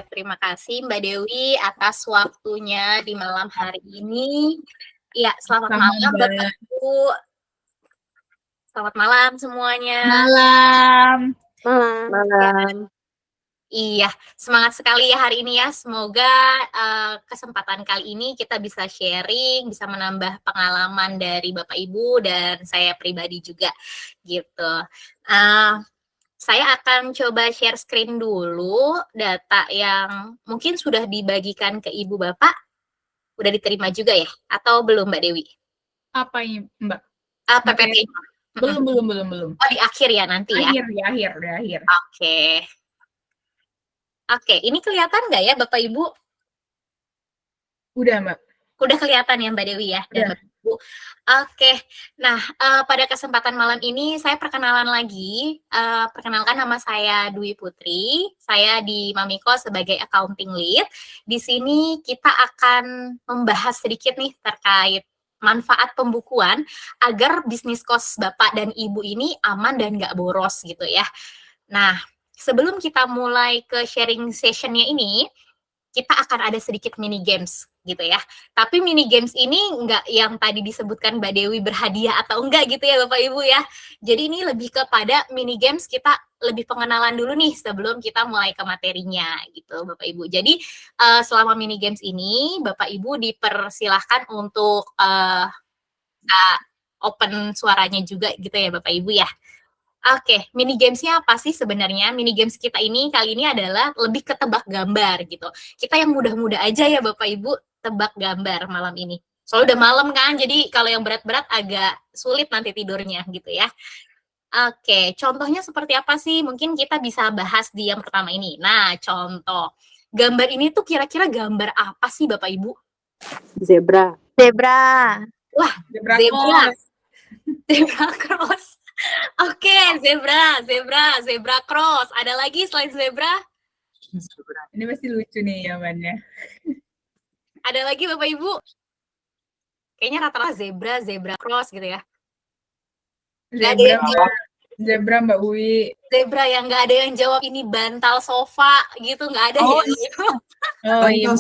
terima kasih Mbak Dewi atas waktunya di malam hari ini. Iya, selamat malam Bapak Ibu. Selamat malam semuanya. Malam. Malam. Iya, semangat sekali ya hari ini ya. Semoga kesempatan kali ini kita bisa sharing, bisa menambah pengalaman dari Bapak Ibu dan saya pribadi juga gitu. Saya akan coba share screen dulu data yang mungkin sudah dibagikan ke Ibu Bapak. Udah diterima juga ya? Atau belum Mbak Dewi? Apa ini Mbak? PPT. Belum. Oh, di akhir ya nanti ya? Di akhir. Oke, ini kelihatan nggak ya Bapak Ibu? Udah Mbak. Udah kelihatan ya Mbak Dewi ya? Dan Bapak Ibu. Oke, nah pada kesempatan malam ini saya perkenalan lagi. Perkenalkan nama saya Dwi Putri. Saya di Mamiko sebagai accounting lead. Di sini kita akan membahas sedikit nih terkait manfaat pembukuan agar bisnis kos Bapak dan Ibu ini aman dan nggak boros gitu ya. Nah, sebelum kita mulai ke sharing sessionnya ini, kita akan ada sedikit mini games gitu ya. Tapi mini games ini enggak yang tadi disebutkan Mbak Dewi berhadiah atau enggak gitu ya Bapak Ibu ya. Jadi ini lebih kepada mini games kita lebih pengenalan dulu nih sebelum kita mulai ke materinya gitu Bapak Ibu. Jadi selama mini games ini Bapak Ibu dipersilahkan untuk open suaranya juga gitu ya Bapak Ibu ya. Oke, mini gamesnya apa sih sebenarnya? Mini games kita ini kali ini adalah lebih ke tebak gambar gitu. Kita yang mudah-mudah aja ya Bapak Ibu tebak gambar malam ini. Soalnya udah malam kan, jadi kalau yang berat-berat agak sulit nanti tidurnya gitu ya. Oke, contohnya seperti apa sih? Mungkin kita bisa bahas di yang pertama ini. Nah, contoh. Gambar ini tuh kira-kira gambar apa sih Bapak Ibu? Zebra. Wah, zebra cross. Oke, zebra cross. Ada lagi selain zebra? Ini masih lucu nih jawabannya. Ada lagi Bapak Ibu? Kayaknya rata-rata zebra cross gitu ya. Zebra Mbak Uwi. Zebra yang nggak ada yang jawab ini bantal sofa gitu, nggak ada ya. Iya,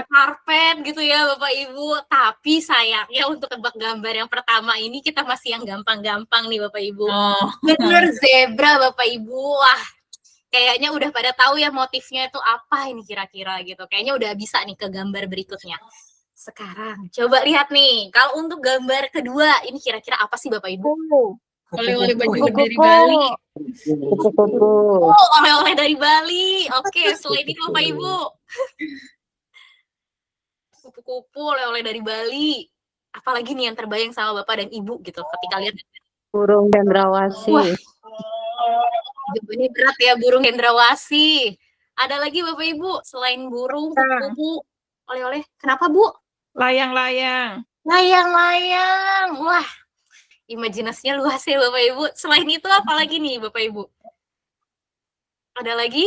karpet gitu ya Bapak Ibu. Tapi sayangnya untuk tebak gambar yang pertama ini kita masih yang gampang-gampang nih Bapak Ibu. Bener zebra Bapak Ibu. Wah, kayaknya udah pada tahu ya motifnya itu apa ini kira-kira gitu. Kayaknya udah bisa nih ke gambar berikutnya. Sekarang coba lihat nih. Kalau untuk gambar kedua ini kira-kira apa sih Bapak Ibu? Oleh-oleh baju dari Bali. Oleh-oleh dari Bali. Oke, selain itu Bapak Ibu. Kupu-kupu oleh-oleh dari Bali. Apalagi nih yang terbayang sama Bapak dan Ibu gitu ketika lihat burung cendrawasih. Wah, ini berat ya, burung cendrawasih. Ada lagi Bapak Ibu selain burung, kupu-kupu, oleh-oleh. Kenapa Bu? Layang-layang. Wah, imajinasinya luas ya Bapak Ibu. Selain itu apa lagi nih Bapak Ibu? Ada lagi?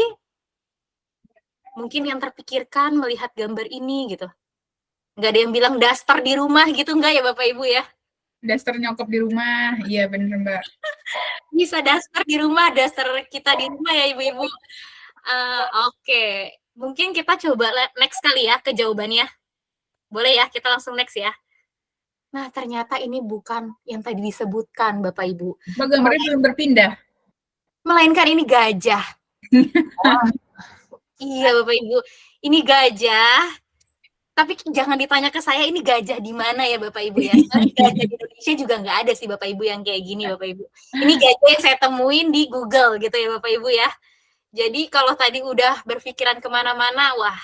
Mungkin yang terpikirkan melihat gambar ini gitu. Nggak ada yang bilang daster di rumah gitu nggak ya Bapak Ibu ya? Daster nyokap di rumah. Iya bener Mbak. Bisa daster di rumah, daster kita di rumah ya Ibu-Ibu. Oke. Mungkin kita coba next kali ya ke jawabannya. Boleh ya, kita langsung next ya. Nah, ternyata ini bukan yang tadi disebutkan, Bapak Ibu. Mbak gambarnya belum berpindah. Melainkan ini gajah. Iya, Bapak Ibu. Ini gajah. Tapi jangan ditanya ke saya, ini gajah di mana ya, Bapak Ibu ya. Soalnya gajah di Indonesia juga nggak ada sih, Bapak Ibu, yang kayak gini, Bapak Ibu. Ini gajah yang saya temuin di Google gitu ya, Bapak Ibu ya. Jadi kalau tadi udah berpikiran kemana-mana, wah,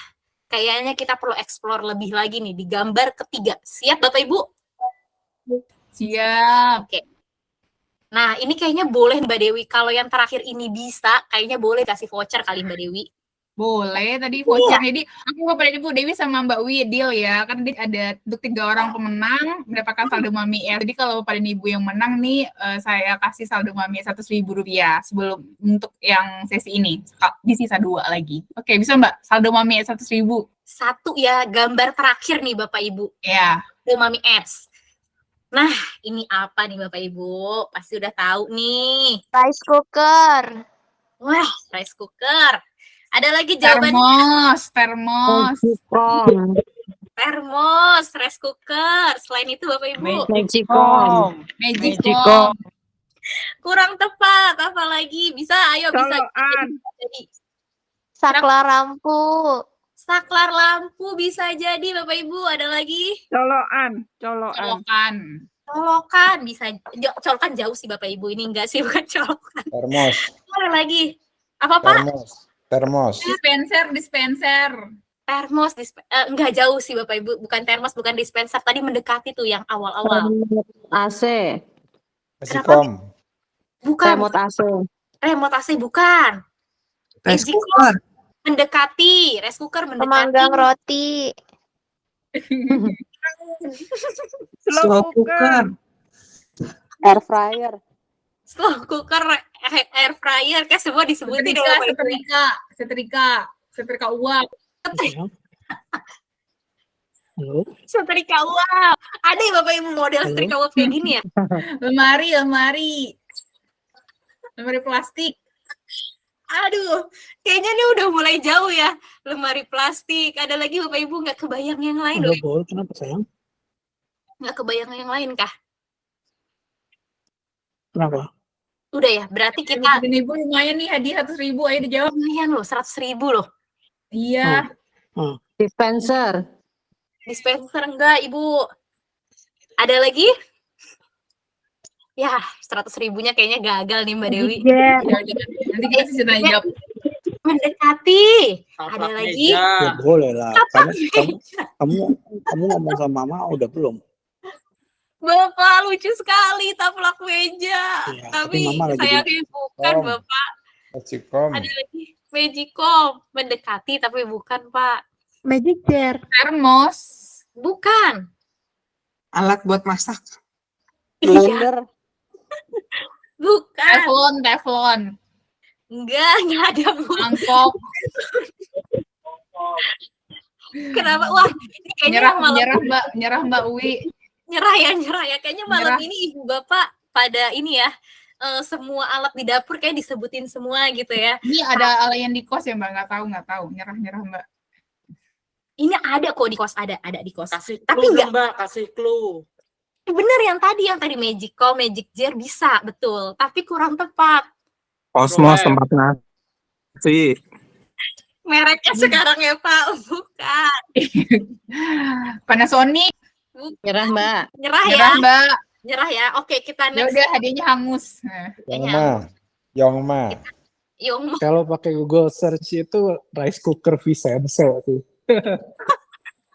kayaknya kita perlu explore lebih lagi nih di gambar ketiga. Siap Bapak Ibu? Siap. Oke. Nah, ini kayaknya boleh Mbak Dewi. Kalau yang terakhir ini bisa, kayaknya boleh kasih voucher kali Mbak Dewi. Boleh, tadi voucher. Jadi aku Bapak dan Ibu Dewi sama Mbak Wi deal ya. Kan ada untuk 3 orang pemenang mendapatkan saldo Mami ya. Jadi kalau Bapak dan Ibu yang menang nih, saya kasih saldo Mami Rp100.000 sebelum untuk yang sesi ini. Di sisa 2 lagi. Oke, bisa Mbak? Saldo Mami Rp100.000. Satu ya, gambar terakhir nih Bapak Ibu. Ya. Saldo Mami Ads. Nah, ini apa nih Bapak Ibu? Pasti udah tahu nih. Rice cooker. Wah, rice cooker. Ada lagi jawaban Termos. Magicom. termos, rice cooker. Selain itu Bapak Ibu, Magicom. Magicom. kurang tepat. Apa lagi? Bisa, ayo bisa. Colokan. Jadi Saklar lampu. saklar lampu bisa jadi Bapak Ibu. Ada lagi? Colokan. Colokan. Colokan bisa. Colokan jauh sih Bapak Ibu. Ini enggak sih, bukan colokan. Termos, Ada lagi? Apa Pak? termos. Dispenser. Termos, enggak jauh sih Bapak Ibu. Bukan termos, bukan dispenser. Tadi mendekati tuh yang awal-awal. AC. Magicom, Bukan. Remote AC. Remote AC bukan. Rice Magic cooker. mendekati. Rice cooker mendekati. Pemanggang roti. Slow cooker. Air fryer. Slow cooker, air fryer, kayak semua disebutin ya Bapak Ibu. Setrika uap. Halo. Setrika uap. Ada ya Bapak Ibu model setrika uap kayak gini ya? Lemari plastik. Aduh, kayaknya nih udah mulai jauh ya. Lemari plastik. Ada lagi Bapak Ibu nggak kebayang yang lain? Udah boleh, kenapa sayang? Nggak kebayang yang lain kah? Kenapa? Udah ya, berarti kita Dan Ibu lumayan nih hadiah 100.000, ayo dijawab. lumayan loh, 100.000 loh. Iya. Dispenser. Dispenser enggak, Ibu? Ada lagi? Ya, 100.000-nya kayaknya gagal nih Mbak Dewi. Ya udah. Nanti kita sisi tanya jawab. Mendekati. Ada lagi? Ya boleh lah. Kamu ngomong sama mama udah belum? Bapak lucu sekali taplak meja. Iya, Tapi tapi Mama lagi saya di- bukan Om. Bapak. Magicom, Ada lagi Magicom. Mendekati tapi bukan Pak. Magic jar. Termos. Bukan. Alat buat masak. Iya, Blender. bukan. Teflon. Enggak ada Bu. Mangkok. Kenapa? Wah, ini kayaknya malam Nyerah Mbak Uwi. nyerah ya. Kayaknya malam Nyerah. ini Ibu Bapak pada ini ya. Semua alat di dapur kayak disebutin semua gitu ya. Ini ada ala yang di kos ya Mbak? Nggak tahu. Nyerah Mbak. Ini ada kok di kos, ada di kos. Kasih Tapi clue enggak dong, Mbak, kasih clue. bener yang tadi Magicom, Magic Jar bisa, betul. Tapi kurang tepat. Cosmos Boleh. tempat nasi. Mereknya sekarang ya Pak, bukan. Panasonic. Nyerah, Mbak. Nyerah ya, Nyerah Mbak. nyerah ya. Oke, kita Ya next. udah hadiahnya hangus. Nah. Yongma, Yung, Kalau pakai Google search itu rice cooker Vicense tuh.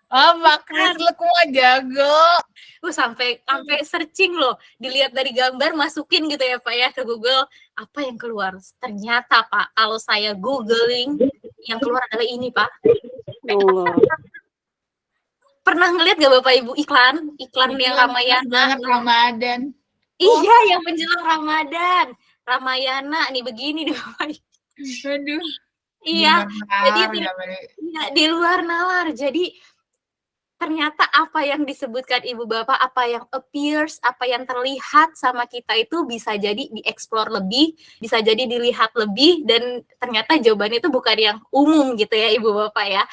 Oh Mbak Kris, lu kok jago. sampai searching loh, dilihat dari gambar, masukin gitu ya Pak ya ke Google, apa yang keluar? Ternyata Pak, kalau saya googling, yang keluar adalah ini Pak. Allah. Pernah ngeliat gak Bapak Ibu iklan yang Ramayana? Banget Ramadan. Iya, yang menjelang Ramadan. Ramayana nih begini nih Bapak Ibu. Aduh. Iya, jadi Benar, tidak- benar. iya, di luar nalar. Jadi ternyata apa yang disebutkan Ibu Bapak, apa yang appears, apa yang terlihat sama kita itu bisa jadi dieksplor lebih, bisa jadi dilihat lebih, dan ternyata jawabannya itu bukan yang umum gitu ya Ibu Bapak ya.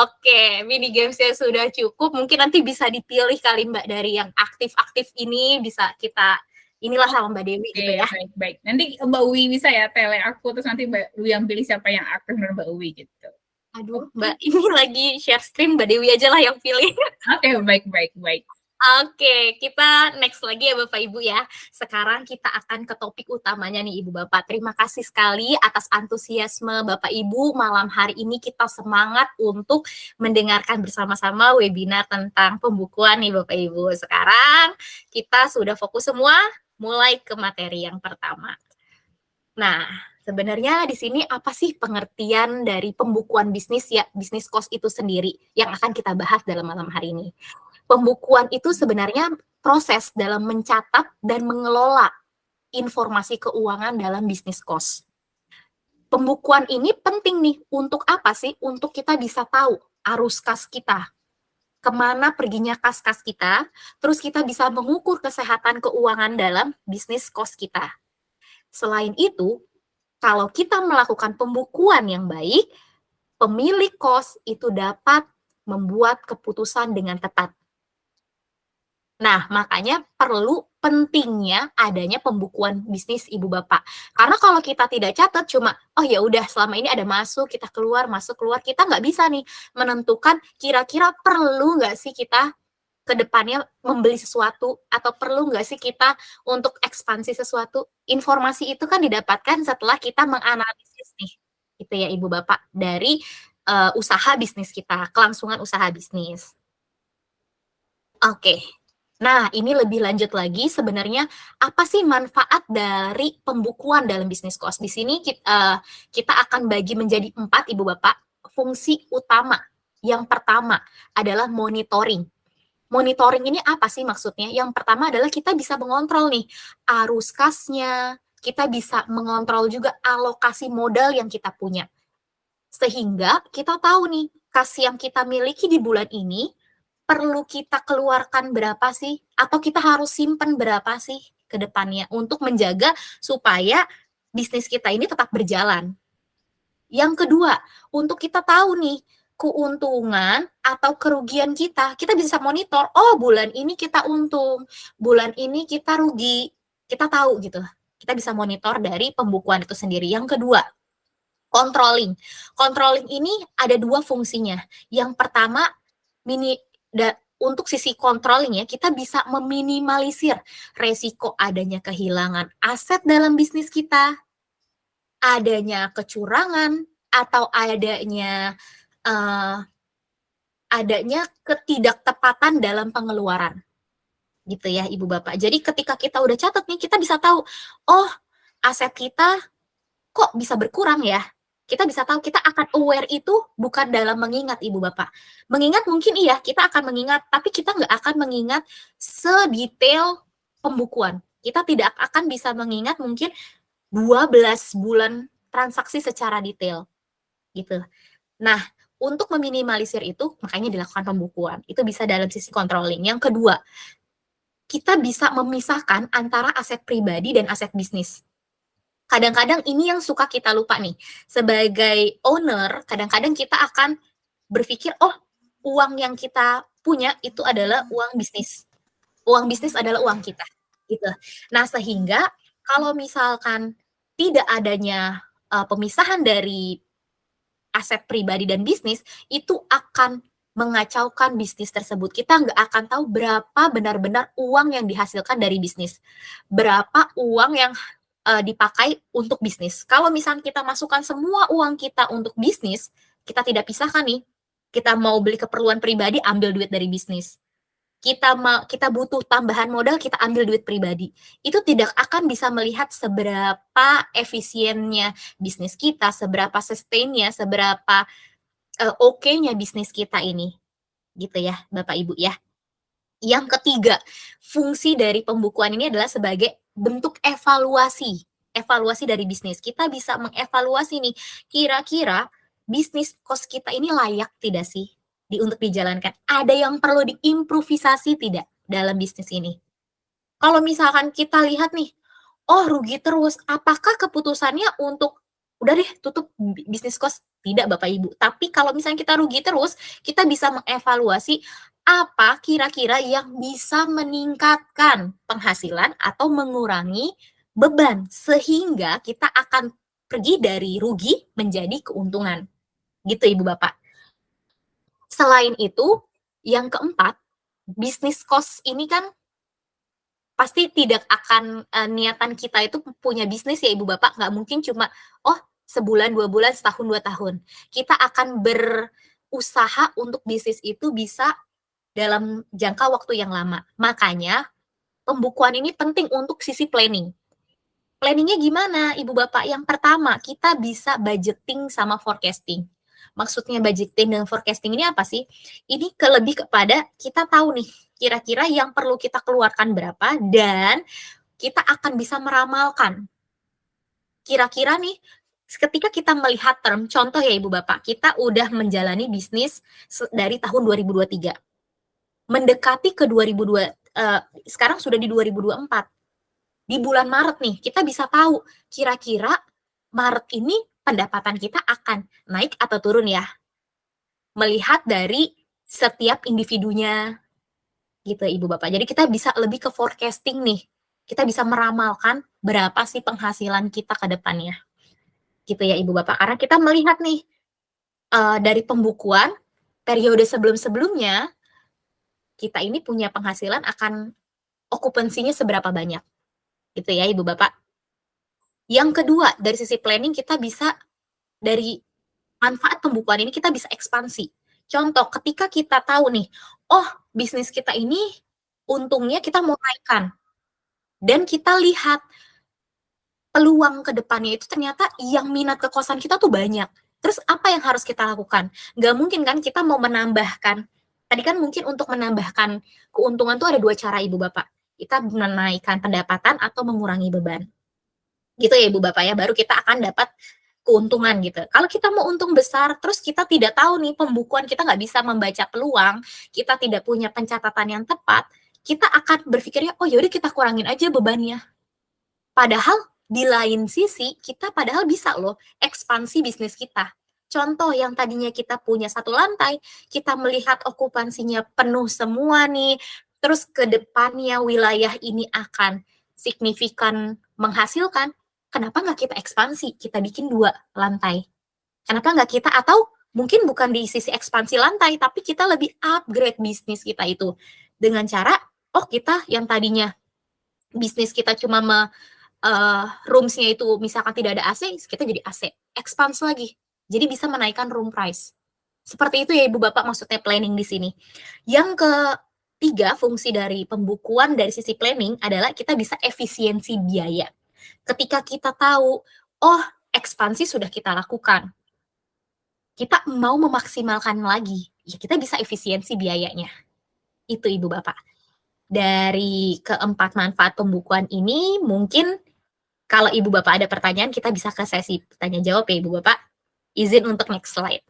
Oke, mini gamesnya sudah cukup. Mungkin nanti bisa dipilih kali Mbak dari yang aktif-aktif ini, bisa kita inilah sama Mbak Dewi Oke, gitu ya. baik. Nanti Mbak Uwi bisa ya tele aku, terus nanti Mbak Uwi yang pilih siapa yang aktif menurut Mbak Uwi gitu. Aduh, Mbak, ini lagi share screen, Mbak Dewi aja lah yang pilih. Oke, baik. Oke, kita next lagi ya Bapak Ibu ya. Sekarang kita akan ke topik utamanya nih Ibu Bapak. Terima kasih sekali atas antusiasme Bapak Ibu. Malam hari ini kita semangat untuk mendengarkan bersama-sama webinar tentang pembukuan nih Bapak Ibu. Sekarang kita sudah fokus semua, mulai ke materi yang pertama. Nah, sebenarnya di sini apa sih pengertian dari pembukuan bisnis ya, bisnis cost itu sendiri yang akan kita bahas dalam malam hari ini. Pembukuan itu sebenarnya proses dalam mencatat dan mengelola informasi keuangan dalam bisnis cost. Pembukuan ini penting nih untuk apa sih? Untuk kita bisa tahu arus kas kita, kemana perginya kas-kas kita, terus kita bisa mengukur kesehatan keuangan dalam bisnis cost kita. Selain itu, kalau kita melakukan pembukuan yang baik, pemilik kos itu dapat membuat keputusan dengan tepat. Nah, makanya pentingnya adanya pembukuan bisnis Ibu Bapak. Karena kalau kita tidak catat cuma, oh ya udah selama ini ada masuk, kita keluar, masuk, keluar, kita nggak bisa nih menentukan kira-kira perlu nggak sih kita ke depannya membeli sesuatu, atau perlu nggak sih kita untuk ekspansi sesuatu. Informasi itu kan didapatkan setelah kita menganalisis nih, gitu ya Ibu Bapak, dari usaha bisnis kita, kelangsungan usaha bisnis. Oke. Nah, ini lebih lanjut lagi sebenarnya apa sih manfaat dari pembukuan dalam bisnis kos? Di sini kita akan bagi menjadi 4 Ibu Bapak, fungsi utama. Yang pertama adalah monitoring. Monitoring ini apa sih maksudnya? Yang pertama adalah kita bisa mengontrol nih arus kasnya, kita bisa mengontrol juga alokasi modal yang kita punya. Sehingga kita tahu nih, kas yang kita miliki di bulan ini perlu kita keluarkan berapa sih? Atau kita harus simpan berapa sih ke depannya untuk menjaga supaya bisnis kita ini tetap berjalan. Yang kedua, untuk kita tahu nih keuntungan atau kerugian kita bisa monitor, oh bulan ini kita untung, bulan ini kita rugi, kita tahu gitu. Kita bisa monitor dari pembukuan itu sendiri. Yang kedua, controlling. Controlling ini ada 2 fungsinya. Yang pertama, untuk sisi controlling ya, kita bisa meminimalisir resiko adanya kehilangan aset dalam bisnis kita, adanya kecurangan, atau adanya ketidaktepatan dalam pengeluaran. Gitu ya Ibu Bapak. Jadi ketika kita udah catat nih, kita bisa tahu, oh aset kita kok bisa berkurang ya? Kita bisa tahu, kita akan aware itu bukan dalam mengingat Ibu Bapak. Mengingat mungkin iya, kita akan mengingat, tapi kita nggak akan mengingat sedetail pembukuan. Kita tidak akan bisa mengingat mungkin 12 bulan transaksi secara detail. Gitu. Nah, untuk meminimalisir itu, makanya dilakukan pembukuan. Itu bisa dalam sisi controlling. Yang kedua, kita bisa memisahkan antara aset pribadi dan aset bisnis. Kadang-kadang ini yang suka kita lupa nih. Sebagai owner, kadang-kadang kita akan berpikir, oh uang yang kita punya itu adalah uang bisnis. Uang bisnis adalah uang kita. Gitu. Nah, sehingga kalau misalkan tidak adanya pemisahan dari aset pribadi dan bisnis, itu akan mengacaukan bisnis tersebut. Kita nggak akan tahu berapa benar-benar uang yang dihasilkan dari bisnis. Berapa uang yang dipakai untuk bisnis. Kalau misalnya kita masukkan semua uang kita untuk bisnis, kita tidak pisahkan nih. Kita mau beli keperluan pribadi, ambil duit dari bisnis. Kita butuh tambahan modal, kita ambil duit pribadi. Itu tidak akan bisa melihat seberapa efisiennya bisnis kita, seberapa sustain-nya, seberapa oke-nya bisnis kita ini. Gitu ya, Bapak Ibu ya. Yang ketiga, fungsi dari pembukuan ini adalah sebagai bentuk evaluasi dari bisnis. Kita bisa mengevaluasi nih, kira-kira bisnis kos kita ini layak tidak sih untuk dijalankan? Ada yang perlu diimprovisasi tidak dalam bisnis ini? Kalau misalkan kita lihat nih, oh rugi terus, apakah keputusannya untuk udah deh tutup bisnis kos? Tidak Bapak Ibu. Tapi kalau misalnya kita rugi terus, kita bisa mengevaluasi apa kira-kira yang bisa meningkatkan penghasilan atau mengurangi beban, sehingga kita akan pergi dari rugi menjadi keuntungan. Gitu Ibu Bapak. Selain itu, yang keempat, bisnis kos ini kan pasti tidak akan niatan kita itu punya bisnis ya Ibu Bapak, nggak mungkin cuma, oh sebulan, 2 bulan, setahun, 2 tahun. Kita akan berusaha untuk bisnis itu bisa dalam jangka waktu yang lama. Makanya pembukuan ini penting untuk sisi planning. Planningnya gimana Ibu Bapak? Yang pertama, kita bisa budgeting sama forecasting. Maksudnya budgeting dan forecasting ini apa sih? Ini lebih kepada kita tahu nih, kira-kira yang perlu kita keluarkan berapa, dan kita akan bisa meramalkan. Kira-kira nih, ketika kita melihat term, contoh ya Ibu Bapak, kita udah menjalani bisnis dari tahun 2023. Mendekati ke sekarang sudah di 2024. Di bulan Maret nih, kita bisa tahu kira-kira Maret ini pendapatan kita akan naik atau turun ya. Melihat dari setiap individunya gitu Ibu Bapak. Jadi kita bisa lebih ke forecasting nih. Kita bisa meramalkan berapa sih penghasilan kita ke depannya. Gitu ya Ibu Bapak. Karena kita melihat nih dari pembukuan periode sebelum-sebelumnya kita ini punya penghasilan akan okupansinya seberapa banyak. Gitu ya Ibu Bapak. Yang kedua, dari sisi planning kita bisa dari manfaat pembukuan ini kita bisa ekspansi. Contoh, ketika kita tahu nih, oh bisnis kita ini untungnya kita mau naikkan. Dan kita lihat peluang ke depannya itu ternyata yang minat ke kosan kita tuh banyak. Terus apa yang harus kita lakukan? Nggak mungkin kan kita mau menambahkan. Tadi kan mungkin untuk menambahkan keuntungan tuh ada 2 cara Ibu Bapak. Kita menaikkan pendapatan atau mengurangi beban. Gitu ya Ibu Bapak ya, baru kita akan dapat keuntungan gitu. Kalau kita mau untung besar, terus kita tidak tahu nih pembukuan, kita nggak bisa membaca peluang, kita tidak punya pencatatan yang tepat, kita akan berpikirnya, oh yaudah kita kurangin aja bebannya. Padahal di lain sisi, kita padahal bisa loh ekspansi bisnis kita. Contoh yang tadinya kita punya 1 lantai, kita melihat okupansinya penuh semua nih, terus ke depannya wilayah ini akan signifikan menghasilkan, kenapa nggak kita ekspansi, kita bikin 2 lantai. Kenapa nggak kita, atau mungkin bukan di sisi ekspansi lantai, tapi kita lebih upgrade bisnis kita itu. Dengan cara, oh kita yang tadinya bisnis kita cuma rooms-nya itu misalkan tidak ada AC, kita jadi AC. Expand lagi. Jadi bisa menaikkan room price. Seperti itu ya Ibu Bapak maksudnya planning di sini. Yang ketiga, fungsi dari pembukuan dari sisi planning adalah kita bisa efisiensi biaya. Ketika kita tahu, oh ekspansi sudah kita lakukan, kita mau memaksimalkan lagi, ya kita bisa efisiensi biayanya. Itu Ibu Bapak. Dari keempat manfaat pembukuan ini, mungkin kalau Ibu Bapak ada pertanyaan, kita bisa ke sesi tanya jawab ya Ibu Bapak. Izin untuk next slide.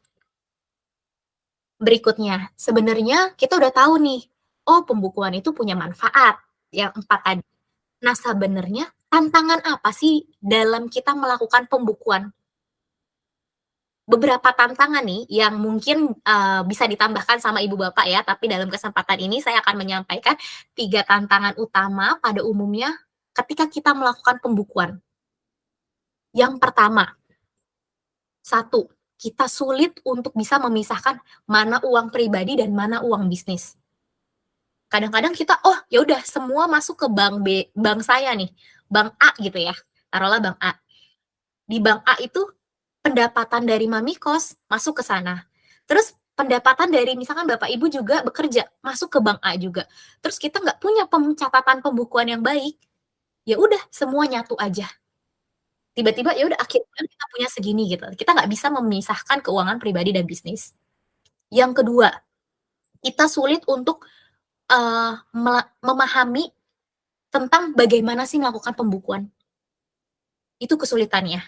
Berikutnya, sebenarnya kita udah tahu nih, oh pembukuan itu punya manfaat, yang 4 tadi. Nah sebenarnya tantangan apa sih dalam kita melakukan pembukuan? Beberapa tantangan nih yang mungkin bisa ditambahkan sama Ibu Bapak ya, tapi dalam kesempatan ini saya akan menyampaikan 3 tantangan utama pada umumnya ketika kita melakukan pembukuan. Yang pertama, 1, kita sulit untuk bisa memisahkan mana uang pribadi dan mana uang bisnis. Kadang-kadang kita, oh ya udah semua masuk ke bank B, bank saya nih, bank A gitu ya, taruhlah bank A. Di bank A itu pendapatan dari mami kos masuk ke sana. Terus pendapatan dari misalkan Bapak Ibu juga bekerja masuk ke bank A juga. Terus kita nggak punya pencatatan pembukuan yang baik, ya udah semua nyatu aja. Tiba-tiba ya udah akhirnya kita punya segini gitu. Kita nggak bisa memisahkan keuangan pribadi dan bisnis. Yang kedua, kita sulit untuk memahami tentang bagaimana sih melakukan pembukuan. Itu kesulitannya.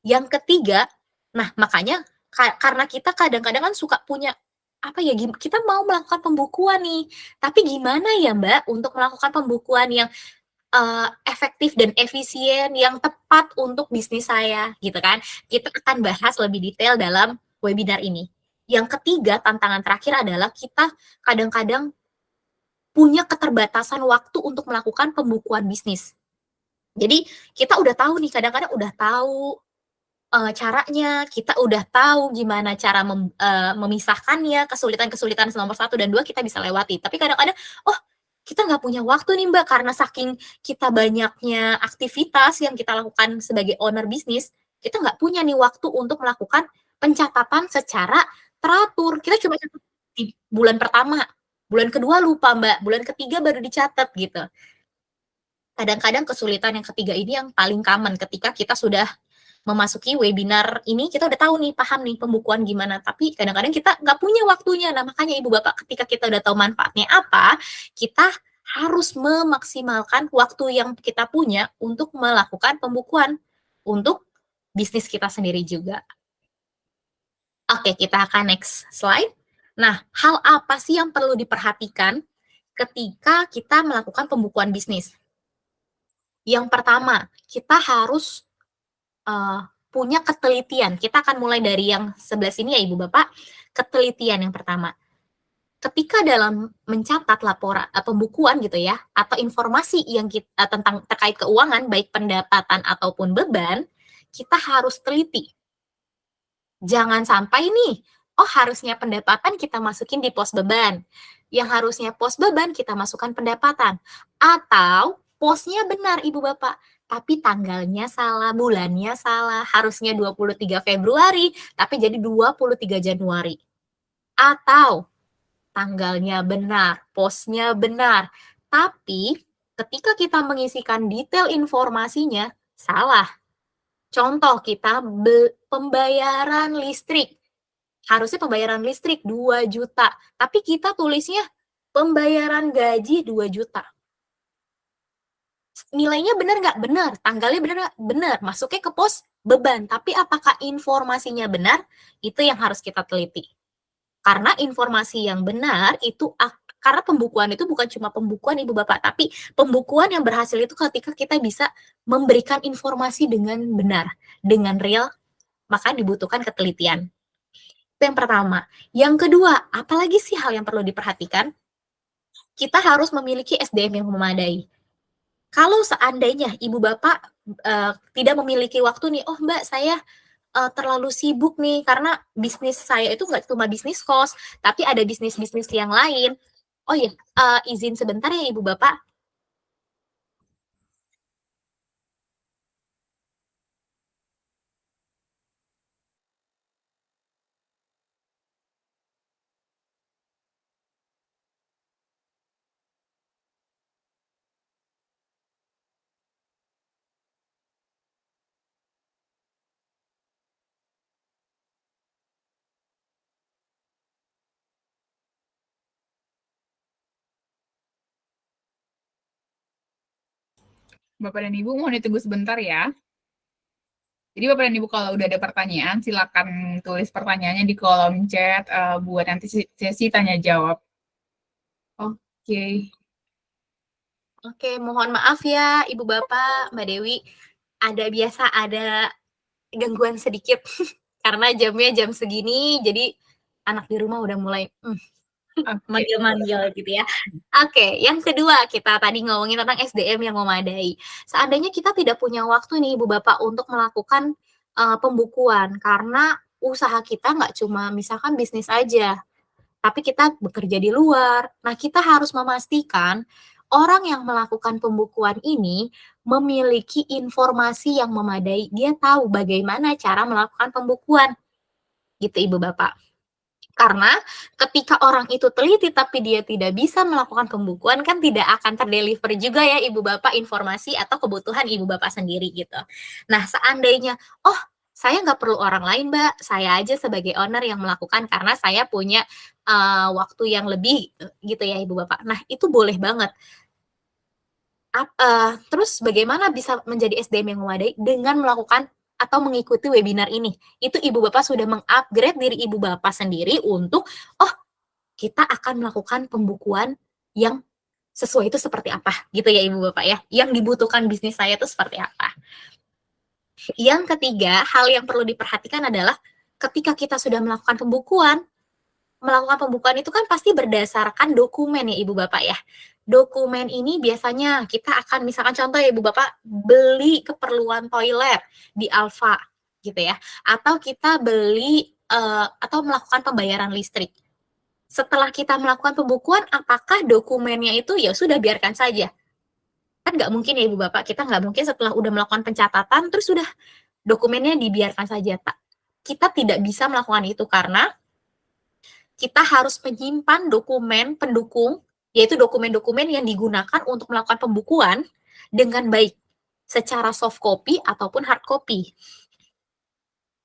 Yang ketiga, nah makanya karena kita kadang-kadang kan suka punya apa ya, kita mau melakukan pembukuan nih, tapi gimana ya Mbak untuk melakukan pembukuan yang efektif dan efisien, yang tepat untuk bisnis saya, gitu kan. Kita akan bahas lebih detail dalam webinar ini. Yang ketiga, tantangan terakhir adalah kita kadang-kadang punya keterbatasan waktu untuk melakukan pembukuan bisnis. Jadi kita udah tahu nih, kadang-kadang udah tahu caranya, kita udah tahu gimana cara memisahkannya, kesulitan-kesulitan nomor 1 dan 2 kita bisa lewati. Tapi kadang-kadang, oh kita nggak punya waktu nih Mbak, karena saking kita banyaknya aktivitas yang kita lakukan sebagai owner bisnis, kita nggak punya nih waktu untuk melakukan pencatatan secara teratur. Kita cuma catat di bulan pertama, bulan kedua lupa Mbak, bulan ketiga baru dicatat gitu. Kadang-kadang kesulitan yang ketiga ini yang paling common ketika kita sudah memasuki webinar ini, kita udah tahu nih, paham nih pembukuan gimana, tapi kadang-kadang kita nggak punya waktunya. Nah makanya Ibu Bapak, ketika kita udah tahu manfaatnya apa, kita harus memaksimalkan waktu yang kita punya untuk melakukan pembukuan untuk bisnis kita sendiri juga. Oke, kita akan next slide. Nah, hal apa sih yang perlu diperhatikan ketika kita melakukan pembukuan bisnis? Yang pertama, kita harus punya ketelitian. Kita akan mulai dari yang sebelah sini ya Ibu Bapak. Ketelitian yang pertama. Ketika dalam mencatat laporan pembukuan gitu ya, atau informasi yang kita tentang terkait keuangan, baik pendapatan ataupun beban, kita harus teliti. Jangan sampai nih, oh harusnya pendapatan kita masukin di pos beban, yang harusnya pos beban kita masukkan pendapatan, atau posnya benar Ibu Bapak, tapi tanggalnya salah, bulannya salah, harusnya 23 Februari, tapi jadi 23 Januari. Atau tanggalnya benar, posnya benar, tapi ketika kita mengisikan detail informasinya salah. Contoh kita pembayaran listrik. Harusnya pembayaran listrik 2 juta, tapi kita tulisnya pembayaran gaji 2 juta. Nilainya benar nggak? Benar. Tanggalnya benar nggak? Benar. Masuknya ke pos beban, tapi apakah informasinya benar? Itu yang harus kita teliti. Karena informasi yang benar itu karena pembukuan itu bukan cuma pembukuan Ibu Bapak, tapi pembukuan yang berhasil itu ketika kita bisa memberikan informasi dengan benar, dengan real, maka dibutuhkan ketelitian. Itu yang pertama. Yang kedua, apalagi sih hal yang perlu diperhatikan? Kita harus memiliki SDM yang memadai. Kalau seandainya Ibu Bapak tidak memiliki waktu nih, oh Mbak saya terlalu sibuk nih karena bisnis saya itu nggak cuma bisnis kos, tapi ada bisnis-bisnis yang lain. Oh iya, izin sebentar ya Ibu Bapak. Bapak dan Ibu mohon ditunggu sebentar ya. Jadi Bapak dan Ibu kalau udah ada pertanyaan, silakan tulis pertanyaannya di kolom chat buat nanti sesi tanya jawab. Oke. Oke, mohon maaf ya Ibu Bapak, Mbak Dewi. Ada gangguan sedikit karena jamnya jam segini, jadi anak di rumah udah mulai manggil-manggil gitu ya. Oke, yang kedua kita tadi ngomongin tentang SDM yang memadai. Seandainya kita tidak punya waktu nih Ibu Bapak untuk melakukan pembukuan karena usaha kita nggak cuma misalkan bisnis aja, tapi kita bekerja di luar. Nah, kita harus memastikan orang yang melakukan pembukuan ini memiliki informasi yang memadai. Dia tahu bagaimana cara melakukan pembukuan. Gitu Ibu Bapak. Karena ketika orang itu teliti tapi dia tidak bisa melakukan pembukuan kan tidak akan terdeliver juga ya Ibu Bapak informasi atau kebutuhan Ibu Bapak sendiri gitu. Nah seandainya, oh saya nggak perlu orang lain Mbak, saya aja sebagai owner yang melakukan karena saya punya waktu yang lebih gitu ya Ibu Bapak. Nah itu boleh banget. Terus bagaimana bisa menjadi SDM yang memadai dengan melakukan atau mengikuti webinar ini. Itu Ibu Bapak sudah mengupgrade diri Ibu Bapak sendiri untuk, oh kita akan melakukan pembukuan yang sesuai itu seperti apa, gitu ya Ibu Bapak ya. Yang dibutuhkan bisnis saya itu seperti apa. Yang ketiga, hal yang perlu diperhatikan adalah ketika kita sudah melakukan pembukuan itu kan pasti berdasarkan dokumen ya Ibu Bapak ya. Dokumen ini biasanya kita akan misalkan contoh ya Ibu Bapak beli keperluan toilet di Alfa gitu ya, atau kita beli atau melakukan pembayaran listrik. Setelah kita melakukan pembukuan, apakah dokumennya itu ya sudah biarkan saja? Kan nggak mungkin ya Ibu Bapak, kita nggak mungkin setelah udah melakukan pencatatan terus sudah dokumennya dibiarkan saja. Kita tidak bisa melakukan itu karena kita harus menyimpan dokumen pendukung, yaitu dokumen-dokumen yang digunakan untuk melakukan pembukuan dengan baik, secara soft copy ataupun hard copy.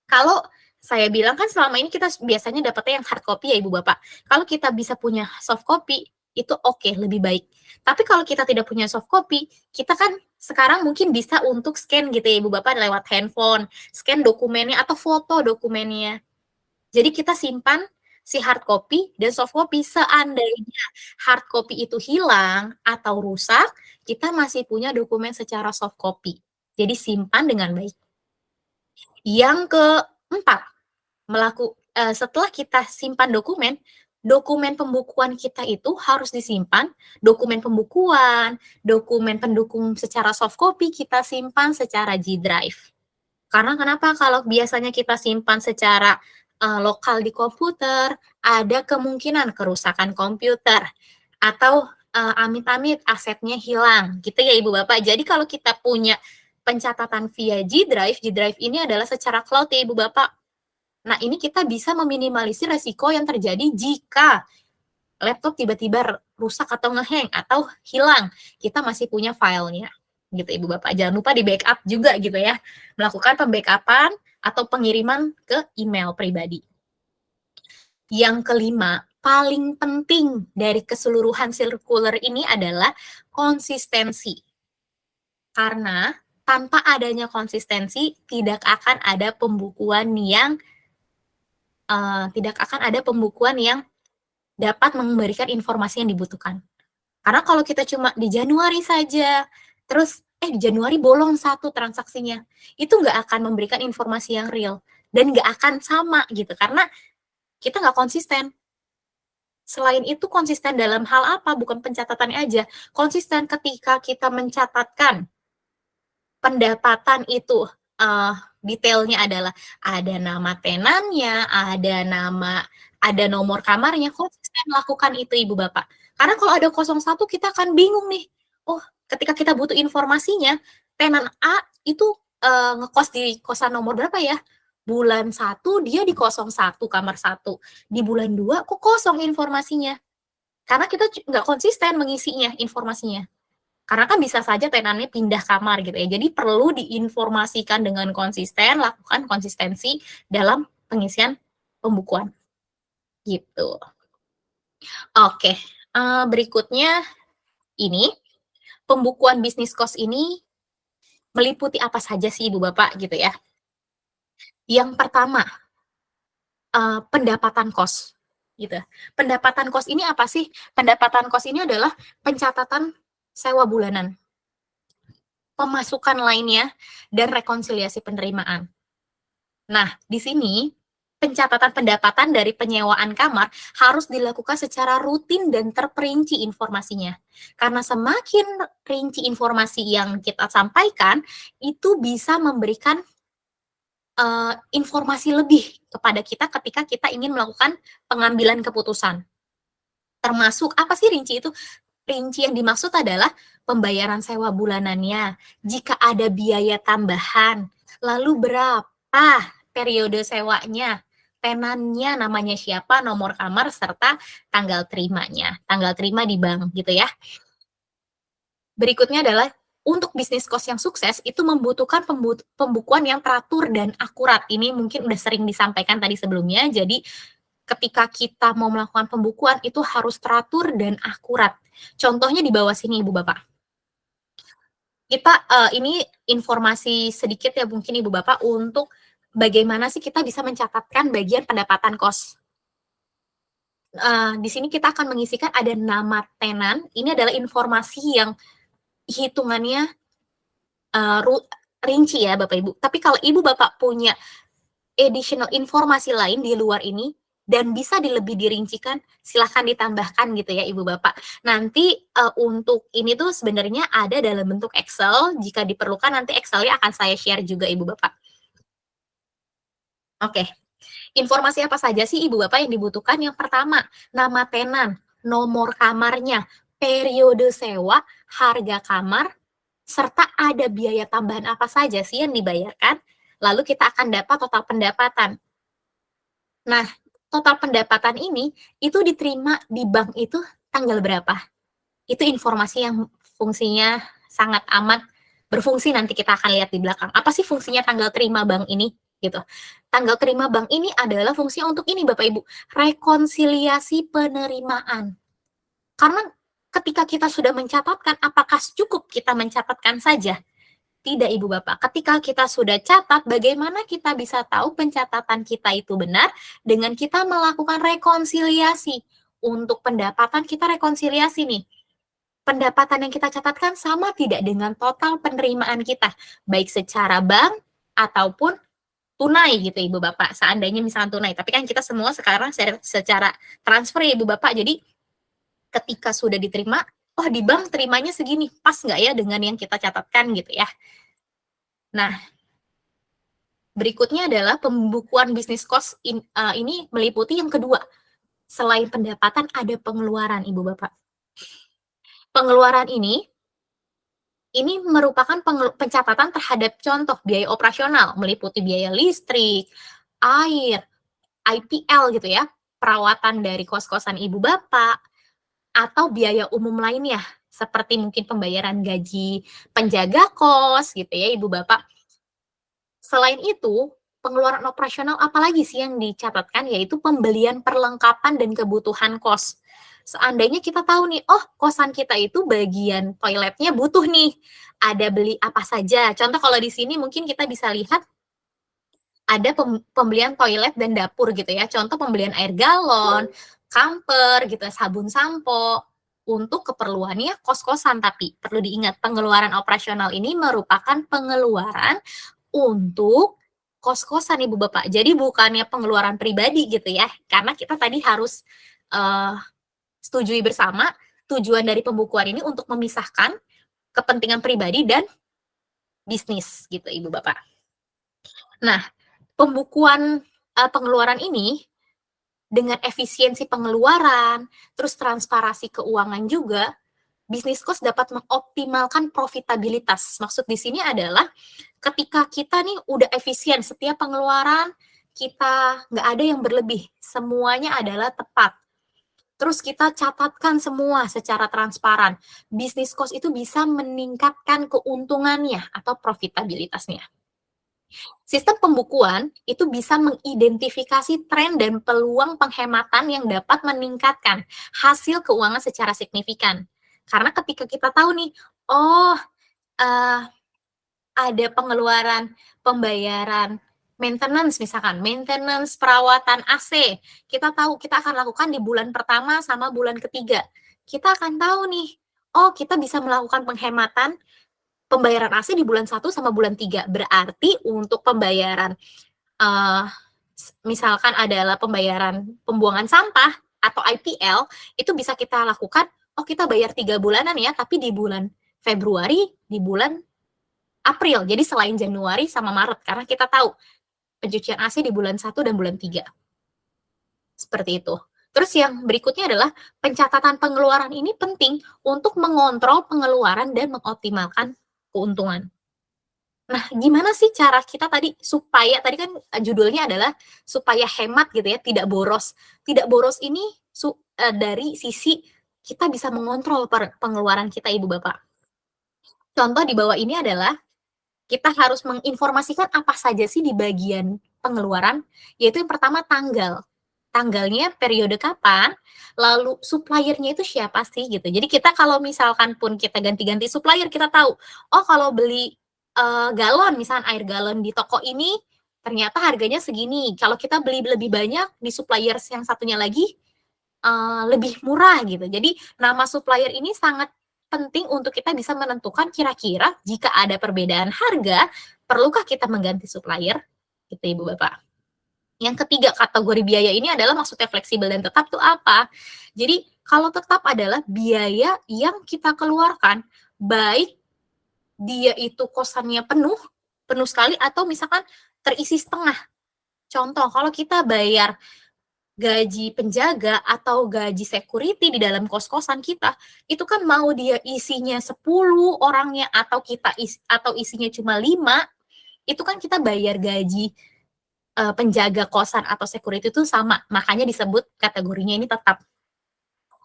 Kalau saya bilang kan selama ini kita biasanya dapatnya yang hard copy ya Ibu Bapak. Kalau kita bisa punya soft copy, itu oke, lebih baik. Tapi kalau kita tidak punya soft copy, kita kan sekarang mungkin bisa untuk scan gitu ya Ibu Bapak lewat handphone, scan dokumennya atau foto dokumennya. Jadi kita simpan si hard copy dan soft copy. Seandainya hard copy itu hilang atau rusak, kita masih punya dokumen secara soft copy. Jadi simpan dengan baik. Yang keempat, setelah kita simpan dokumen, dokumen pembukuan kita itu harus disimpan, dokumen pembukuan, dokumen pendukung secara soft copy kita simpan secara G Drive. Karena kenapa? Kalau biasanya kita simpan secara lokal di komputer, ada kemungkinan kerusakan komputer atau amit-amit asetnya hilang, gitu ya Ibu Bapak. Jadi kalau kita punya pencatatan via G Drive ini adalah secara cloud ya Ibu Bapak. Nah, ini kita bisa meminimalisir resiko yang terjadi jika laptop tiba-tiba rusak atau ngehang atau hilang. Kita masih punya filenya, gitu Ibu Bapak. Jangan lupa di backup juga gitu ya. Melakukan pembackupan atau pengiriman ke email pribadi. Yang kelima, paling penting dari keseluruhan circular ini adalah konsistensi. Karena tanpa adanya konsistensi, tidak akan ada pembukuan yang dapat memberikan informasi yang dibutuhkan. Karena kalau kita cuma di Januari saja, terus di Januari bolong 1 transaksinya, itu nggak akan memberikan informasi yang real dan nggak akan sama gitu, karena kita nggak konsisten. Selain itu konsisten dalam hal apa? Bukan pencatatannya aja, konsisten ketika kita mencatatkan pendapatan itu. Detailnya adalah ada nama tenannya, ada nomor kamarnya, konsisten lakukan itu Ibu Bapak. Karena kalau ada 01 kita akan bingung nih. Oh, ketika kita butuh informasinya, tenan A itu ngekos di kosan nomor berapa ya? Bulan 1 dia di 01 kamar 1. Di bulan 2 kok kosong informasinya? Karena kita nggak konsisten mengisinya informasinya. Karena kan bisa saja tenannya pindah kamar gitu ya. Jadi perlu diinformasikan dengan konsisten, lakukan konsistensi dalam pengisian pembukuan. Gitu. Oke, berikutnya ini, pembukuan bisnis cost ini meliputi apa saja sih Ibu Bapak gitu ya. Yang pertama, pendapatan kos. Gitu. Pendapatan kos ini apa sih? Pendapatan kos ini adalah pencatatan sewa bulanan, pemasukan lainnya, dan rekonsiliasi penerimaan. Nah, di sini pencatatan pendapatan dari penyewaan kamar harus dilakukan secara rutin dan terperinci informasinya. Karena semakin rinci informasi yang kita sampaikan, itu bisa memberikan informasi lebih kepada kita ketika kita ingin melakukan pengambilan keputusan. Termasuk, apa sih rinci itu? Rinci yang dimaksud adalah pembayaran sewa bulanannya, jika ada biaya tambahan, lalu berapa periode sewanya, tenannya namanya siapa, nomor kamar, serta tanggal terimanya, tanggal terima di bank gitu ya. Berikutnya adalah untuk bisnis cost yang sukses itu membutuhkan pembukuan yang teratur dan akurat. Ini mungkin udah sering disampaikan tadi sebelumnya, jadi ketika kita mau melakukan pembukuan itu harus teratur dan akurat. Contohnya di bawah sini Ibu Bapak. Kita ini informasi sedikit ya mungkin Ibu Bapak untuk bagaimana sih kita bisa mencatatkan bagian pendapatan kos. Di sini kita akan mengisikan ada nama tenan. Ini adalah informasi yang hitungannya rinci ya Bapak Ibu. Tapi kalau Ibu Bapak punya additional informasi lain di luar ini, dan bisa lebih dirincikan, silahkan ditambahkan gitu ya Ibu Bapak. Nanti untuk ini tuh sebenarnya ada dalam bentuk Excel, jika diperlukan nanti Excelnya akan saya share juga Ibu Bapak. Oke, informasi apa saja sih Ibu Bapak yang dibutuhkan? Yang pertama, nama tenan, nomor kamarnya, periode sewa, harga kamar, serta ada biaya tambahan apa saja sih yang dibayarkan, lalu kita akan dapat total pendapatan. Nah, total pendapatan ini itu diterima di bank itu tanggal berapa? Itu informasi yang fungsinya sangat amat berfungsi, nanti kita akan lihat di belakang. Apa sih fungsinya tanggal terima bank ini? Gitu. Tanggal terima bank ini adalah fungsinya untuk ini Bapak Ibu, rekonsiliasi penerimaan. Karena ketika kita sudah mencatatkan, apakah cukup kita mencatatkan saja? Tidak Ibu Bapak, ketika kita sudah catat, bagaimana kita bisa tahu pencatatan kita itu benar dengan kita melakukan rekonsiliasi. Untuk pendapatan kita rekonsiliasi nih. Pendapatan yang kita catatkan sama tidak dengan total penerimaan kita, baik secara bank ataupun tunai gitu Ibu Bapak, seandainya misalkan tunai. Tapi kan kita semua sekarang secara transfer ya Ibu Bapak, jadi ketika sudah diterima, oh di bank terimanya segini, pas nggak ya dengan yang kita catatkan gitu ya. Nah, berikutnya adalah pembukuan bisnis cost ini meliputi yang kedua. Selain pendapatan ada pengeluaran Ibu Bapak. Pengeluaran ini merupakan pencatatan terhadap contoh biaya operasional, meliputi biaya listrik, air, IPL gitu ya, perawatan dari kos-kosan Ibu Bapak, atau biaya umum lainnya, seperti mungkin pembayaran gaji penjaga kos gitu ya Ibu Bapak. Selain itu, pengeluaran operasional apalagi sih yang dicatatkan, yaitu pembelian perlengkapan dan kebutuhan kos. Seandainya kita tahu nih, oh kosan kita itu bagian toiletnya butuh nih, ada beli apa saja. Contoh kalau di sini mungkin kita bisa lihat ada pembelian toilet dan dapur gitu ya. Contoh pembelian air galon, kamper gitu, sabun sampo, untuk keperluannya kos-kosan. Tapi perlu diingat, pengeluaran operasional ini merupakan pengeluaran untuk kos-kosan Ibu Bapak. Jadi bukannya pengeluaran pribadi gitu ya. Karena kita tadi harus setujui bersama tujuan dari pembukuan ini untuk memisahkan kepentingan pribadi dan bisnis gitu Ibu Bapak. Nah, pembukuan pengeluaran ini dengan efisiensi pengeluaran, terus transparansi keuangan juga, bisnis cost dapat mengoptimalkan profitabilitas. Maksud di sini adalah ketika kita nih udah efisien, setiap pengeluaran kita nggak ada yang berlebih, semuanya adalah tepat. Terus kita catatkan semua secara transparan. Bisnis cost itu bisa meningkatkan keuntungannya atau profitabilitasnya. Sistem pembukuan itu bisa mengidentifikasi tren dan peluang penghematan yang dapat meningkatkan hasil keuangan secara signifikan. Karena ketika kita tahu nih, oh ada pengeluaran pembayaran maintenance misalkan, maintenance perawatan AC, kita tahu kita akan lakukan di bulan pertama sama bulan ketiga. Kita akan tahu nih, oh kita bisa melakukan penghematan pembayaran AC di bulan 1 sama bulan 3. Berarti untuk pembayaran misalkan adalah pembayaran pembuangan sampah atau IPL, itu bisa kita lakukan, oh kita bayar 3 bulanan ya, tapi di bulan Februari, di bulan April. Jadi selain Januari sama Maret, karena kita tahu pencucian AC di bulan 1 dan bulan 3. Seperti itu. Terus yang berikutnya adalah pencatatan pengeluaran ini penting untuk mengontrol pengeluaran dan mengoptimalkan keuntungan. Nah, gimana sih cara kita tadi supaya, tadi kan judulnya adalah supaya hemat gitu ya, tidak boros. Tidak boros ini dari sisi kita bisa mengontrol pengeluaran kita Ibu Bapak. Contoh di bawah ini adalah kita harus menginformasikan apa saja sih di bagian pengeluaran, yaitu yang pertama tanggal. Tanggalnya, periode kapan, lalu suppliernya itu siapa sih gitu. Jadi kita kalau misalkan pun kita ganti-ganti supplier, kita tahu, oh kalau beli galon, misalkan air galon di toko ini, ternyata harganya segini. Kalau kita beli lebih banyak di supplier yang satunya lagi, lebih murah gitu. Jadi nama supplier ini sangat penting untuk kita bisa menentukan kira-kira jika ada perbedaan harga, perlukah kita mengganti supplier? Gitu Ibu Bapak. Yang ketiga, kategori biaya ini adalah maksudnya fleksibel dan tetap itu apa? Jadi kalau tetap adalah biaya yang kita keluarkan, baik dia itu kosannya penuh sekali atau misalkan terisi setengah. Contoh, kalau kita bayar gaji penjaga atau gaji security di dalam kos-kosan kita, itu kan mau dia isinya 10 orangnya atau isinya cuma 5, itu kan kita bayar gaji penjaga kosan atau security itu sama, makanya disebut kategorinya ini tetap.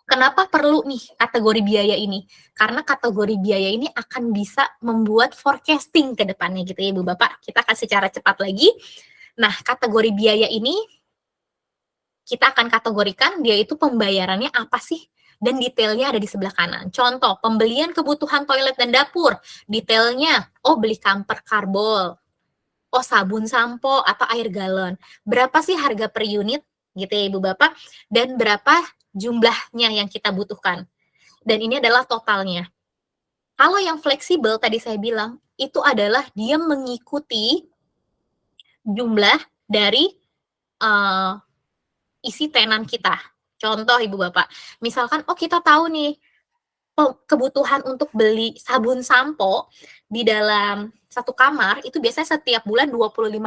Kenapa perlu nih kategori biaya ini? Karena kategori biaya ini akan bisa membuat forecasting ke depannya gitu ya Ibu Bapak. Kita akan secara cepat lagi. Nah, kategori biaya ini kita akan kategorikan dia itu pembayarannya apa sih, dan detailnya ada di sebelah kanan. Contoh, pembelian kebutuhan toilet dan dapur, detailnya, oh beli kamper karbol, oh sabun sampo atau air galon. Berapa sih harga per unit gitu ya Ibu Bapak, dan berapa jumlahnya yang kita butuhkan. Dan ini adalah totalnya. Kalau yang fleksibel tadi saya bilang, itu adalah dia mengikuti jumlah dari isi tenan kita. Contoh Ibu Bapak, misalkan kita tahu nih kebutuhan untuk beli sabun sampo di dalam satu kamar itu biasanya setiap bulan 25.000.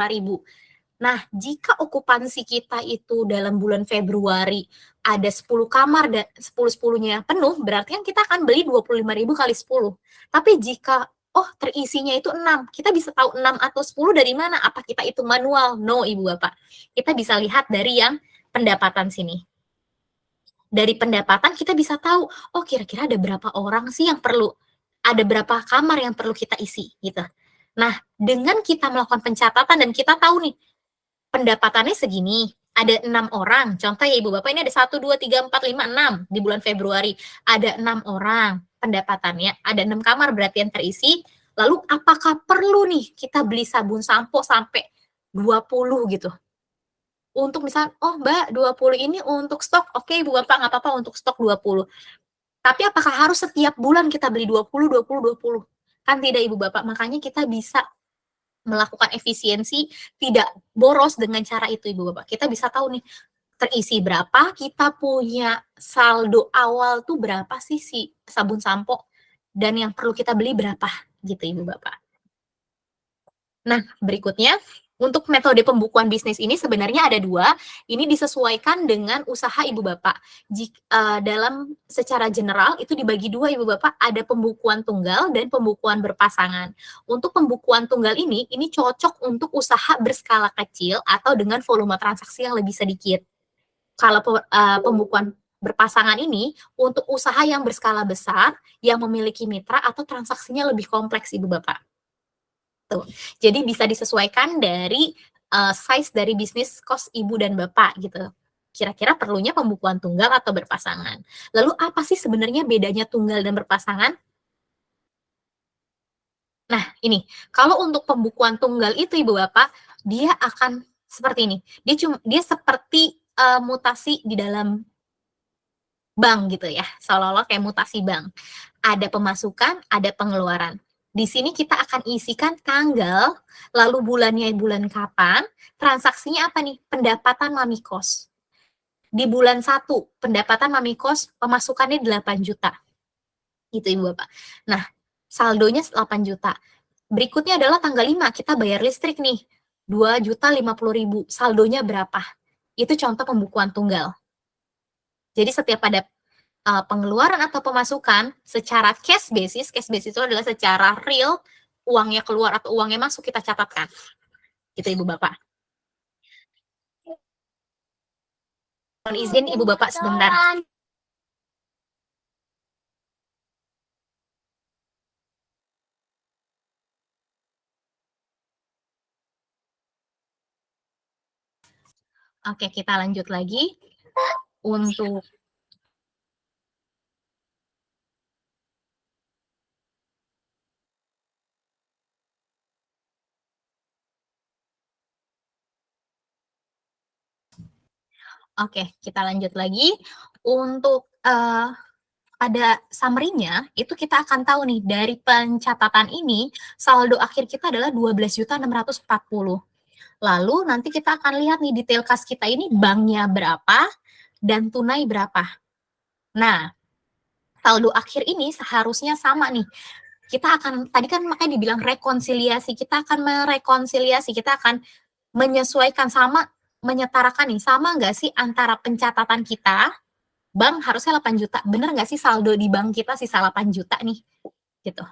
Nah, jika okupansi kita itu dalam bulan Februari ada 10 kamar dan 10-10-nya penuh, berarti kan kita akan beli 25.000 kali 10. Tapi jika terisinya itu 6, kita bisa tahu 6 atau 10 dari mana? Apa kita hitung manual? No, Ibu Bapak. Kita bisa lihat dari yang pendapatan sini. Dari pendapatan kita bisa tahu, kira-kira ada berapa orang sih yang perlu, ada berapa kamar yang perlu kita isi gitu. Nah, dengan kita melakukan pencatatan dan kita tahu nih, pendapatannya segini, ada 6 orang. Contoh ya Ibu Bapak, ini ada 1, 2, 3, 4, 5, 6 di bulan Februari. Ada 6 orang pendapatannya, ada 6 kamar berarti yang terisi. Lalu apakah perlu nih kita beli sabun sampo sampai 20 gitu? Untuk misalnya, Mbak 20 ini untuk stok, oke Ibu Bapak nggak apa-apa untuk stok 20. Tapi apakah harus setiap bulan kita beli 20, 20, 20? Kan tidak Ibu Bapak, makanya kita bisa melakukan efisiensi, tidak boros dengan cara itu Ibu Bapak. Kita bisa tahu nih, terisi berapa, kita punya saldo awal tuh berapa sih si sabun sampo, dan yang perlu kita beli berapa, gitu Ibu Bapak. Nah, berikutnya, untuk metode pembukuan bisnis ini sebenarnya ada 2. Ini disesuaikan dengan usaha Ibu Bapak. Dalam secara general itu dibagi 2 Ibu Bapak, ada pembukuan tunggal dan pembukuan berpasangan. Untuk pembukuan tunggal ini cocok untuk usaha berskala kecil atau dengan volume transaksi yang lebih sedikit. Kalau pembukuan berpasangan ini untuk usaha yang berskala besar, yang memiliki mitra atau transaksinya lebih kompleks Ibu Bapak. Jadi bisa disesuaikan dari size dari bisnis kos Ibu dan Bapak gitu. Kira-kira perlunya pembukuan tunggal atau berpasangan. Lalu apa sih sebenarnya bedanya tunggal dan berpasangan? Nah, ini. Kalau untuk pembukuan tunggal itu Ibu Bapak, dia akan seperti ini. Dia seperti mutasi di dalam bank gitu ya. Seolah-olah kayak mutasi bank. Ada pemasukan, ada pengeluaran. Di sini kita akan isikan tanggal, lalu bulannya bulan kapan, transaksinya apa nih? Pendapatan Mami Kos. Di bulan 1, pendapatan Mami Kos pemasukannya 8 juta. Itu Ibu Bapak. Nah, saldonya 8 juta. Berikutnya adalah tanggal 5, kita bayar listrik nih. 2.050.000. Saldonya berapa? Itu contoh pembukuan tunggal. Jadi setiap ada pengeluaran atau pemasukan secara cash basis itu adalah secara real, uangnya keluar atau uangnya masuk kita catatkan. Gitu Ibu Bapak. Mohon izin Ibu Bapak sebentar. Oke, kita lanjut lagi. Untuk Oke, kita lanjut lagi. Untuk ada summary-nya, itu kita akan tahu nih, dari pencatatan ini, saldo akhir kita adalah 12.640. Lalu nanti kita akan lihat nih, detail kas kita ini banknya berapa, dan tunai berapa. Nah, saldo akhir ini seharusnya sama nih. Kita akan, tadi kan makanya dibilang rekonsiliasi, kita akan merekonsiliasi, kita akan menyesuaikan sama, menyetarakan nih, sama nggak sih antara pencatatan kita, bank harusnya 8 juta, bener nggak sih saldo di bank kita sisa 8 juta nih, gitu.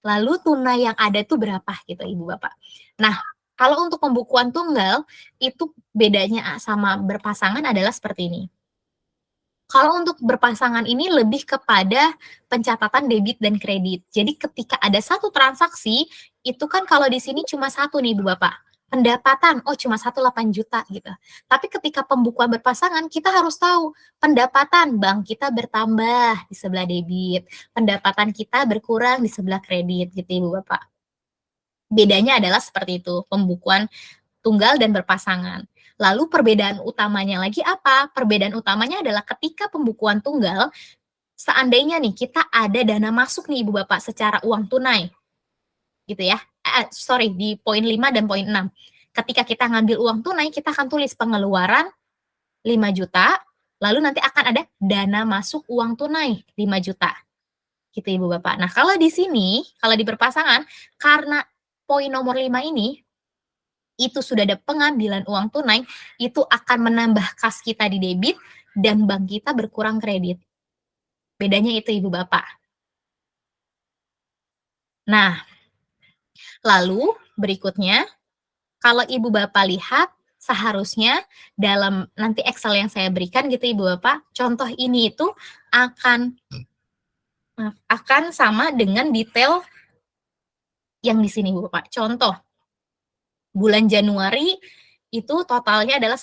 Lalu tunai yang ada tuh berapa gitu Ibu Bapak. Nah, kalau untuk pembukuan tunggal, itu bedanya sama berpasangan adalah seperti ini. Kalau untuk berpasangan ini lebih kepada pencatatan debit dan kredit. Jadi ketika ada satu transaksi, itu kan kalau di sini cuma satu nih Ibu Bapak. Pendapatan, cuma 8 juta gitu. Tapi ketika pembukuan berpasangan, kita harus tahu pendapatan bank kita bertambah di sebelah debit, pendapatan kita berkurang di sebelah kredit gitu Ibu Bapak. Bedanya adalah seperti itu, pembukuan tunggal dan berpasangan. Lalu perbedaan utamanya lagi apa? Perbedaan utamanya adalah ketika pembukuan tunggal, seandainya nih kita ada dana masuk nih Ibu Bapak secara uang tunai, gitu ya. Di poin 5 dan poin 6. ketika kita ngambil uang tunai, kita akan tulis pengeluaran 5 juta, lalu nanti akan ada dana masuk uang tunai 5 juta. Gitu Ibu Bapak. Nah, kalau di sini, kalau di berpasangan, karena poin nomor 5 ini, itu sudah ada pengambilan uang tunai, itu akan menambah kas kita di debit, dan bank kita berkurang kredit. Bedanya itu Ibu Bapak. Nah, lalu berikutnya, kalau Ibu Bapak lihat, seharusnya dalam nanti Excel yang saya berikan gitu Ibu Bapak, contoh ini itu akan sama dengan detail yang di sini Ibu Bapak. Contoh, bulan Januari itu totalnya adalah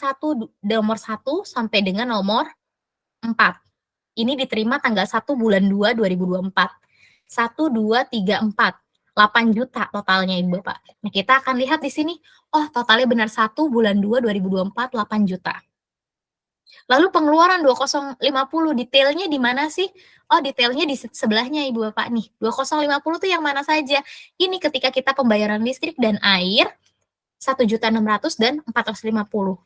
nomor 1 sampai dengan nomor 4. Ini diterima tanggal 1 bulan 2 2024. 1, 2, 3, 4. 8 juta totalnya Ibu Bapak. Nah, kita akan lihat di sini, oh totalnya benar 1 bulan 2 2024 8 juta. Lalu pengeluaran 2050 detailnya di mana sih? Oh, detailnya di sebelahnya Ibu Bapak nih. 2050 itu yang mana saja? Ini ketika kita pembayaran listrik dan air 1.600.000 dan 450.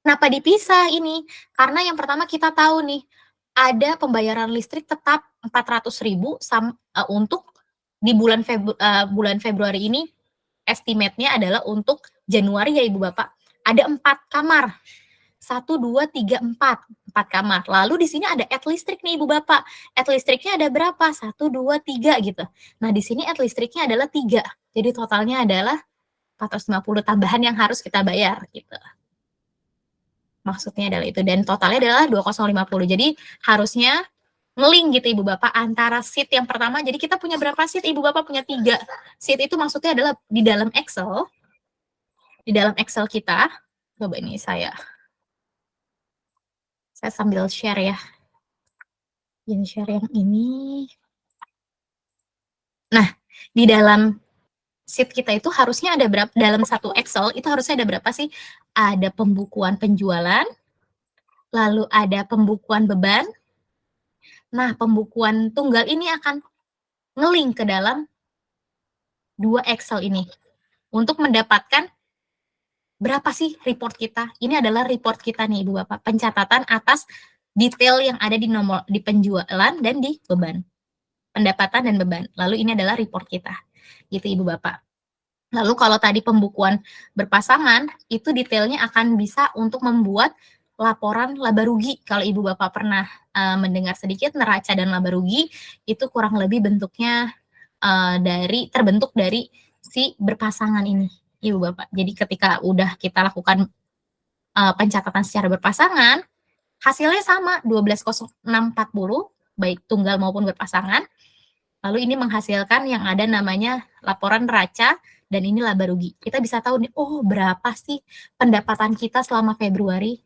Kenapa dipisah ini? Karena yang pertama kita tahu nih, ada pembayaran listrik tetap 400.000 untuk di bulan Februari ini, estimate-nya adalah untuk Januari ya Ibu Bapak. Ada 4 kamar. 1, 2, 3, 4. 4 kamar. Lalu di sini ada add listrik nih Ibu Bapak. Add listriknya ada berapa? 1, 2, 3 gitu. Nah, di sini add listriknya adalah 3. Jadi totalnya adalah 450 tambahan yang harus kita bayar gitu. Maksudnya adalah itu. Dan totalnya adalah 2050. Jadi harusnya ngeling gitu Ibu Bapak antara sheet yang pertama. Jadi kita punya berapa sheet? Ibu Bapak punya 3. Sheet itu maksudnya adalah di dalam Excel. Di dalam Excel kita. Coba ini saya sambil share ya. Yang share yang ini. Nah, di dalam sheet kita itu harusnya ada berapa, dalam satu Excel itu harusnya ada berapa sih? Ada pembukuan penjualan, lalu ada pembukuan beban. Nah, pembukuan tunggal ini akan nge-link ke dalam 2 Excel ini untuk mendapatkan berapa sih report kita. Ini adalah report kita nih Ibu Bapak, pencatatan atas detail yang ada di di penjualan dan di beban. Pendapatan dan beban. Lalu ini adalah report kita. Gitu Ibu Bapak. Lalu kalau tadi pembukuan berpasangan, itu detailnya akan bisa untuk membuat laporan laba rugi. Kalau Ibu Bapak pernah mendengar sedikit, neraca dan laba rugi, itu kurang lebih bentuknya terbentuk dari si berpasangan ini, Ibu Bapak. Jadi ketika udah kita lakukan pencatatan secara berpasangan, hasilnya sama, 12.0640, baik tunggal maupun berpasangan. Lalu ini menghasilkan yang ada namanya laporan neraca, dan ini laba rugi. Kita bisa tahu nih, oh berapa sih pendapatan kita selama Februari,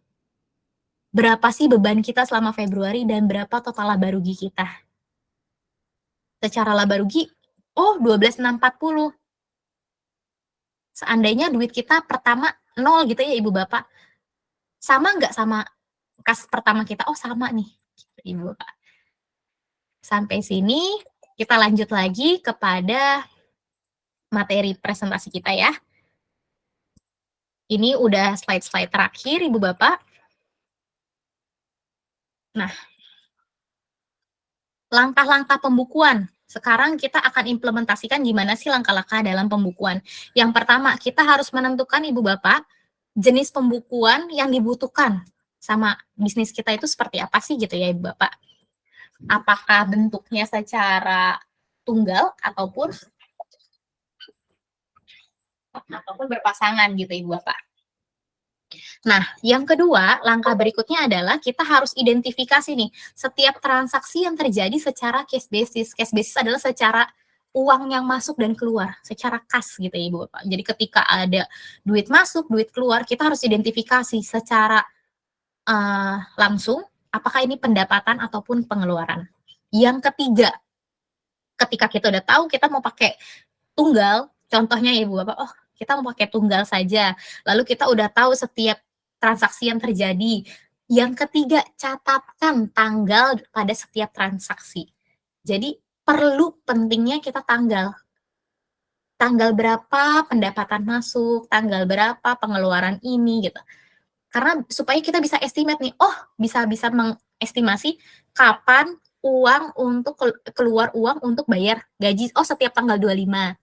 berapa sih beban kita selama Februari, dan berapa total laba rugi kita. Secara laba rugi, oh 12.640. Seandainya duit kita pertama 0 gitu ya Ibu Bapak, sama nggak sama kas pertama kita? Oh sama nih, Ibu Bapak. Sampai sini, kita lanjut lagi kepada materi presentasi kita ya. Ini udah slide-slide terakhir Ibu Bapak. Nah, langkah-langkah pembukuan. Sekarang kita akan implementasikan gimana sih langkah-langkah dalam pembukuan. Yang pertama, kita harus menentukan Ibu Bapak, jenis pembukuan yang dibutuhkan sama bisnis kita itu seperti apa sih gitu ya Ibu Bapak. Apakah bentuknya secara tunggal ataupun berpasangan gitu Ibu Bapak. Nah, yang kedua, langkah berikutnya adalah kita harus identifikasi nih, setiap transaksi yang terjadi secara cash basis. Cash basis adalah secara uang yang masuk dan keluar, secara kas gitu ya Ibu Bapak. Jadi ketika ada duit masuk, duit keluar, kita harus identifikasi secara langsung, apakah ini pendapatan ataupun pengeluaran. Yang ketiga, ketika kita udah tahu kita mau pakai tunggal, contohnya ya Ibu Bapak, oh kita mau pakai tunggal saja, lalu kita udah tahu setiap transaksi yang terjadi. Yang ketiga, catatkan tanggal pada setiap transaksi. Jadi pentingnya kita tanggal. tanggal berapa pendapatan masuk, tanggal berapa pengeluaran ini gitu. Karena supaya kita bisa estimate nih, bisa mengestimasi kapan uang untuk keluar uang untuk bayar gaji, setiap tanggal 25.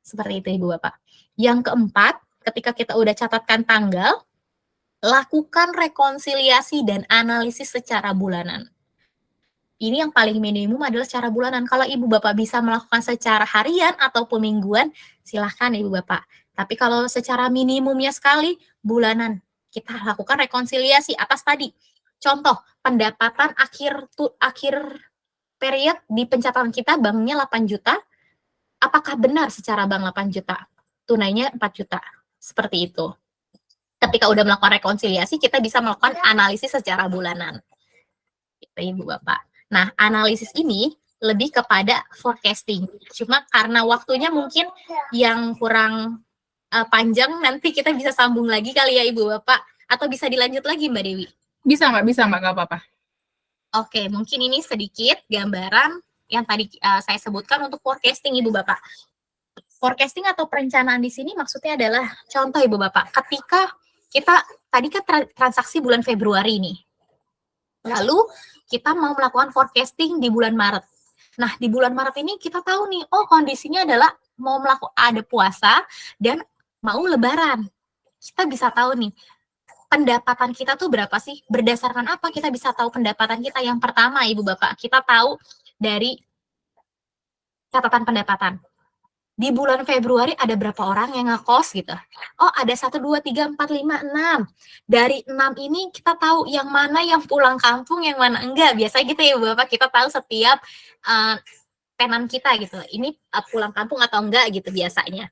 Seperti itu Ibu Bapak. Yang keempat, ketika kita udah catatkan tanggal, lakukan rekonsiliasi dan analisis secara bulanan. Ini yang paling minimum adalah secara bulanan. Kalau Ibu Bapak bisa melakukan secara harian ataupun mingguan, silahkan Ibu Bapak. Tapi kalau secara minimumnya sekali, bulanan. Kita lakukan rekonsiliasi atas tadi. Contoh, pendapatan akhir period di pencatatan kita banknya 8 juta. Apakah benar secara bank 8 juta? Tunainya 4 juta. Seperti itu. Ketika udah melakukan rekonsiliasi, kita bisa melakukan analisis secara bulanan. Gitu Ibu Bapak. Nah, analisis ini lebih kepada forecasting. Cuma karena waktunya mungkin yang kurang panjang, nanti kita bisa sambung lagi kali ya Ibu Bapak. Atau bisa dilanjut lagi Mbak Dewi? Bisa Mbak, nggak apa-apa. Oke, mungkin ini sedikit gambaran yang tadi saya sebutkan untuk forecasting Ibu Bapak. Forecasting atau perencanaan di sini maksudnya adalah contoh Ibu Bapak, ketika kita tadi kan transaksi bulan Februari nih. Lalu kita mau melakukan forecasting di bulan Maret. Nah, di bulan Maret ini kita tahu nih, kondisinya adalah mau ada puasa dan mau lebaran. Kita bisa tahu nih, pendapatan kita tuh berapa sih? Berdasarkan apa kita bisa tahu pendapatan kita? Yang pertama, Ibu Bapak, kita tahu dari catatan pendapatan. Di bulan Februari ada berapa orang yang ngekos gitu. Ada 1, 2, 3, 4, 5, 6. Dari 6 ini kita tahu yang mana yang pulang kampung, yang mana enggak. Biasanya gitu ya Bapak, kita tahu setiap tenan kita gitu. Ini pulang kampung atau enggak gitu biasanya.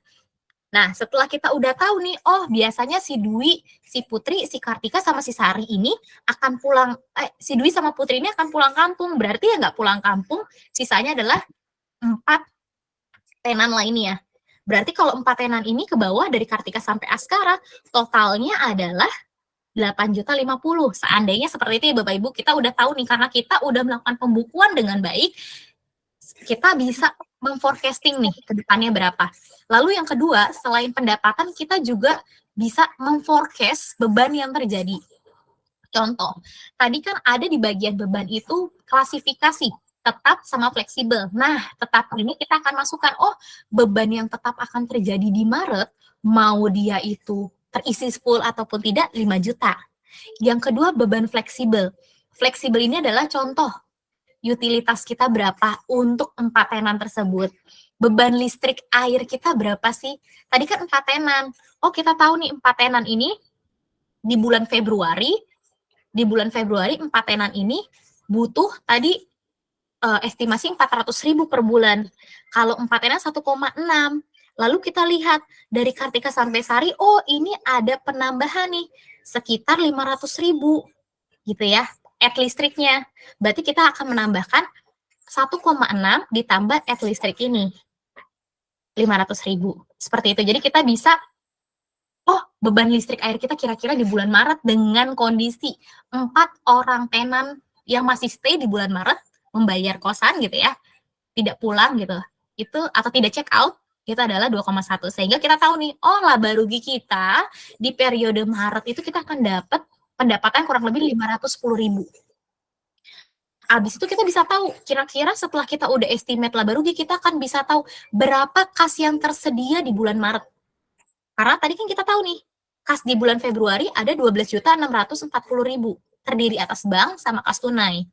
Nah, setelah kita udah tahu nih, biasanya si Dwi, si Putri, si Kartika, sama si Sari ini akan pulang, si Dwi sama Putri ini akan pulang kampung. Berarti ya nggak pulang kampung, sisanya adalah 4 tenan lainnya. Berarti kalau 4 tenan ini ke bawah dari Kartika sampai Askara, totalnya adalah 8.050.000. Seandainya seperti itu ya Bapak Ibu, kita udah tahu nih, karena kita udah melakukan pembukuan dengan baik, kita bisa memforecasting nih ke depannya berapa. Lalu yang kedua, selain pendapatan, kita juga bisa memforecast beban yang terjadi. Contoh, tadi kan ada di bagian beban itu klasifikasi, tetap sama fleksibel. Nah, tetap ini kita akan masukkan, beban yang tetap akan terjadi di Maret, mau dia itu terisi full ataupun tidak, 5 juta. Yang kedua, beban fleksibel. Fleksibel ini adalah contoh, utilitas kita berapa untuk 4 tenan tersebut. Beban listrik air kita berapa sih? Tadi kan 4 tenan. Kita tahu nih 4 tenan ini di bulan Februari 4 tenan ini butuh tadi estimasi 400.000 per bulan. Kalau 4 tenan 1,6. Lalu kita lihat dari Kartika sampai Sari, ini ada penambahan nih sekitar 500.000 gitu ya, listriknya. Berarti kita akan menambahkan 1,6 ditambah listrik ini 500.000. Seperti itu. Jadi kita bisa beban listrik air kita kira-kira di bulan Maret dengan kondisi 4 orang tenan yang masih stay di bulan Maret membayar kosan gitu ya, tidak pulang gitu, itu atau tidak check out, itu adalah 2,1. Sehingga kita tahu nih, laba rugi kita di periode Maret itu kita akan dapat pendapatan kurang lebih 510.000. Habis itu kita bisa tahu, kira-kira setelah kita udah estimate laba rugi, kita akan bisa tahu berapa kas yang tersedia di bulan Maret. Karena tadi kan kita tahu nih, kas di bulan Februari ada 12.640.000, terdiri atas bank sama kas tunai.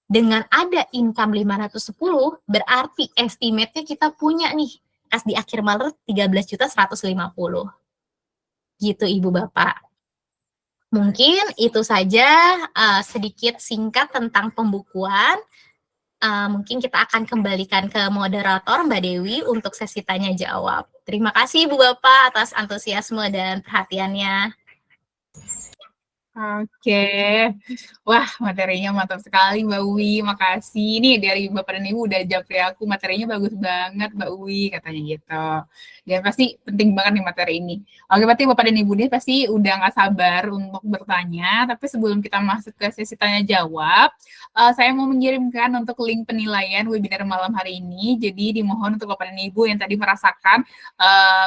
Dengan ada income 510, berarti estimate-nya kita punya nih, kas di akhir Maret 13.150. Gitu Ibu Bapak. Mungkin itu saja sedikit singkat tentang pembukuan. Mungkin kita akan kembalikan ke moderator Mbak Dewi untuk sesi tanya jawab. Terima kasih Ibu Bapak atas antusiasme dan perhatiannya. Oke. Wah, materinya mantap sekali Mbak Uwi, makasih. Ini dari Bapak dan Ibu udah japri aku, materinya bagus banget Mbak Uwi, katanya gitu. Dan pasti penting banget nih materi ini. Oke, berarti Bapak dan Ibu nih pasti udah nggak sabar untuk bertanya, tapi sebelum kita masuk ke sesi tanya-jawab, saya mau mengirimkan untuk link penilaian webinar malam hari ini, jadi dimohon untuk Bapak dan Ibu yang tadi merasakan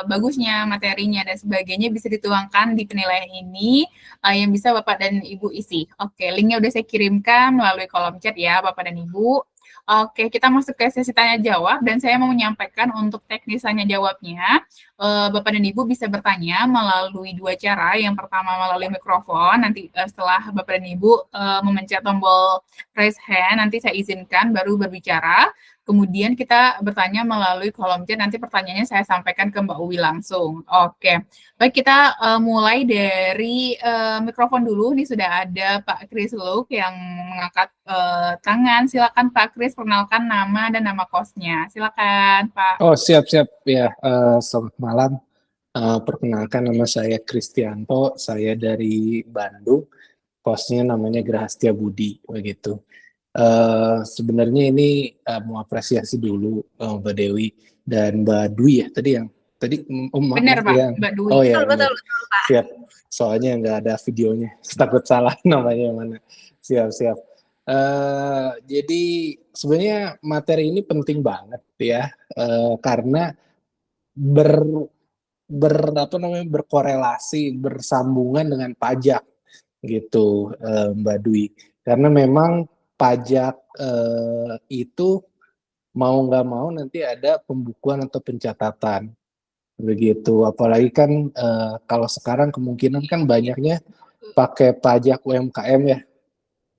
bagusnya materinya dan sebagainya bisa dituangkan di penilaian ini, yang bisa Bapak dan Ibu isi. Oke, linknya udah saya kirimkan melalui kolom chat ya Bapak dan Ibu. Oke, kita masuk ke sesi tanya jawab dan saya mau menyampaikan untuk teknis tanya jawabnya. Bapak dan Ibu bisa bertanya melalui dua cara. Yang pertama melalui mikrofon, nanti setelah Bapak dan Ibu memencet tombol raise hand, nanti saya izinkan baru berbicara. Kemudian kita bertanya melalui kolom chat, nanti pertanyaannya saya sampaikan ke Mbak Uwi langsung. Oke, baik kita mulai dari mikrofon dulu. Ini sudah ada Pak Kris Luke yang mengangkat tangan. Silakan Pak Kris, perkenalkan nama dan nama kosnya. Silakan Pak. Oh, siap-siap ya. Selamat malam. Perkenalkan nama saya Kristianto. Saya dari Bandung. Kosnya namanya Grahastia Budi, begitu. Sebenarnya ini mau apresiasi dulu Mbak Dewi dan Mbak Dwi ya tadi Benar Pak, yang, Mbak Dwi. oh ya Betul, Pak. siap, soalnya nggak ada videonya takut salah namanya yang mana. Siap. Jadi sebenarnya materi ini penting banget ya, karena berkorelasi, bersambungan dengan pajak gitu, Mbak Dwi, karena memang pajak itu mau nggak mau nanti ada pembukuan atau pencatatan begitu, apalagi kan kalau sekarang kemungkinan kan banyaknya pakai pajak UMKM ya.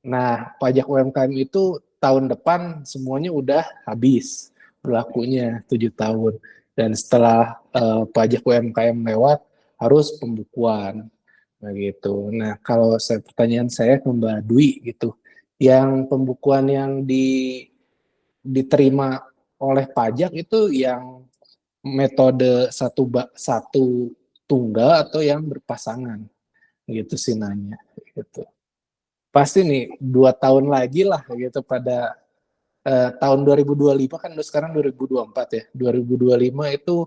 Nah, pajak UMKM itu tahun depan semuanya udah habis berlakunya 7 tahun, dan setelah pajak UMKM lewat harus pembukuan begitu. Nah, kalau pertanyaan saya ke Mbak Dwi gitu, yang pembukuan yang diterima oleh pajak itu yang metode satu tunggal atau yang berpasangan gitu sih nanya gitu. Pasti nih 2 tahun lagi lah gitu pada tahun 2025 kan sekarang 2024 ya. 2025 itu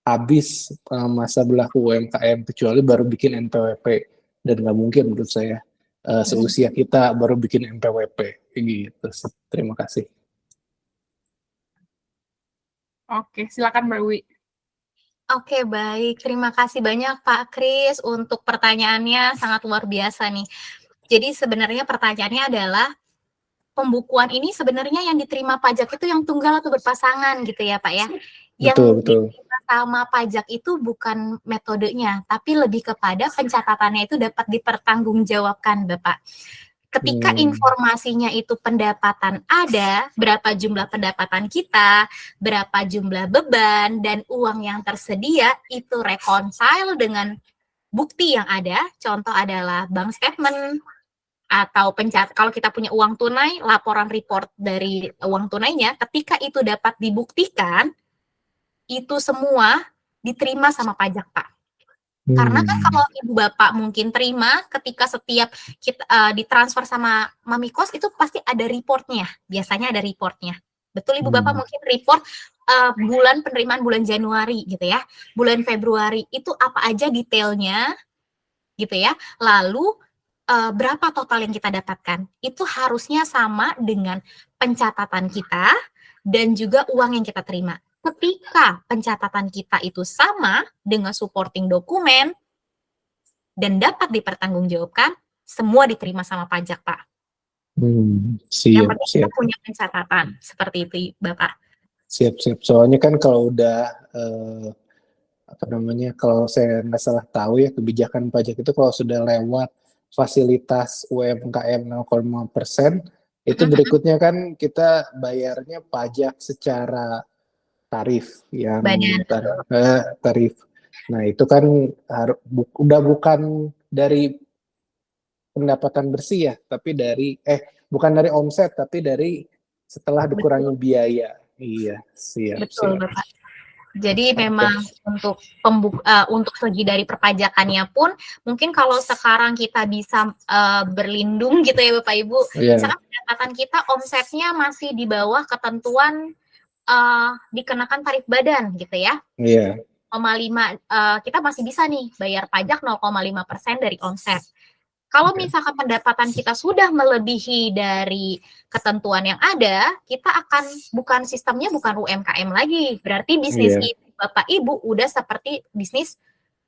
habis masa berlaku UMKM kecuali baru bikin NPWP, dan nggak mungkin menurut saya seusia kita baru bikin NPWP gitu. Terima kasih. Oke, silakan Mbak Wi. Oke, baik. Terima kasih banyak Pak Kris untuk pertanyaannya, sangat luar biasa nih. Jadi sebenarnya pertanyaannya adalah pembukuan ini sebenarnya yang diterima pajak itu yang tunggal atau berpasangan gitu ya Pak ya. Yang Betul. diterima sama pajak itu bukan metodenya, tapi lebih kepada pencatatannya itu dapat dipertanggungjawabkan Bapak. Ketika informasinya itu pendapatan ada, berapa jumlah pendapatan kita, berapa jumlah beban, dan uang yang tersedia, itu reconcile dengan bukti yang ada. Contoh adalah bank statement, atau kalau kita punya uang tunai, laporan report dari uang tunainya, ketika itu dapat dibuktikan, itu semua diterima sama pajak, Pak. Karena kan kalau ibu bapak mungkin terima ketika setiap kita ditransfer sama mami kos itu pasti ada reportnya, biasanya ada reportnya. Betul ibu bapak mungkin report bulan penerimaan bulan Januari gitu ya, bulan Februari itu apa aja detailnya gitu ya. Lalu berapa total yang kita dapatkan? Itu harusnya sama dengan pencatatan kita dan juga uang yang kita terima. Ketika pencatatan kita itu sama dengan supporting dokumen dan dapat dipertanggungjawabkan, semua diterima sama pajak, Pak. Yang penting kita punya pencatatan, seperti itu, Bapak. Siap. Soalnya kan kalau udah kalau saya nggak salah tahu ya, kebijakan pajak itu kalau sudah lewat fasilitas UMKM 0,5%, itu berikutnya kan kita bayarnya pajak secara tarif yang tarif. Nah, itu kan udah bukan dari pendapatan bersih ya, tapi bukan dari omset, tapi dari setelah dikurangi biaya. Iya, siap. Betul, Bapak. Jadi memang untuk segi dari perpajakannya pun mungkin kalau sekarang kita bisa berlindung gitu ya Bapak Ibu, Iya. misalkan pendapatan kita omsetnya masih di bawah ketentuan dikenakan tarif badan gitu ya. Iya. 0,5 kita masih bisa nih bayar pajak 0,5% dari omset. Kalau misalkan pendapatan kita sudah melebihi dari ketentuan yang ada, kita akan sistemnya bukan UMKM lagi. Berarti bisnis Iya. Bapak Ibu udah seperti bisnis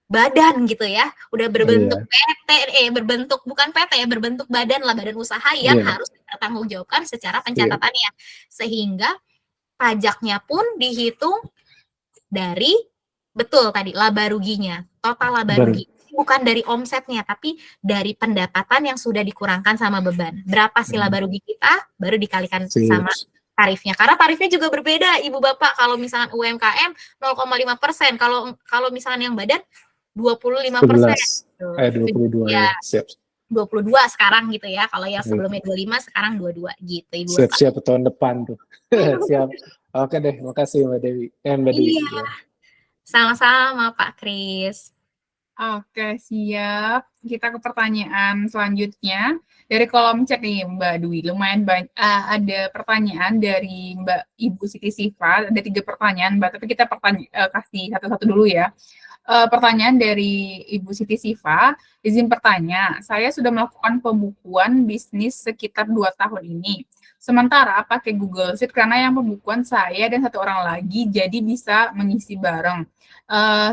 badan gitu ya. Udah berbentuk PT, berbentuk bukan PT ya, berbentuk badan lah, badan usaha yang Iya. harus dipertanggungjawabkan secara pencatatannya. Sehingga pajaknya pun dihitung dari betul tadi laba ruginya, total laba rugi. Bukan dari omsetnya, tapi dari pendapatan yang sudah dikurangkan sama beban. Berapa sih laba rugi kita, baru dikalikan sama tarifnya. Karena tarifnya juga berbeda, Ibu Bapak. Kalau misalkan UMKM 0,5%, kalau misalkan yang badan 25%. 22 ya. Siap. 22 sekarang gitu ya. Kalau yang sebelumnya 25, sekarang 22 gitu, Ibu Bapak. Siap tahun depan tuh. Siap. Oke deh, makasih Mbak Dewi. Mbak Dewi. Iya. Sama-sama Pak Kris. Oke, siap. Kita ke pertanyaan selanjutnya. Dari kolom chat nih, Mbak Dwi. Lumayan banyak. Ada pertanyaan dari Mbak Ibu Siti Siva. Ada 3 pertanyaan, Mbak. Tapi kita kasih satu-satu dulu ya. Pertanyaan dari Ibu Siti Siva. Izin bertanya, saya sudah melakukan pembukuan bisnis sekitar 2 tahun ini. Sementara pakai Google Sheet karena yang pembukuan saya dan 1 orang lagi, jadi bisa mengisi bareng.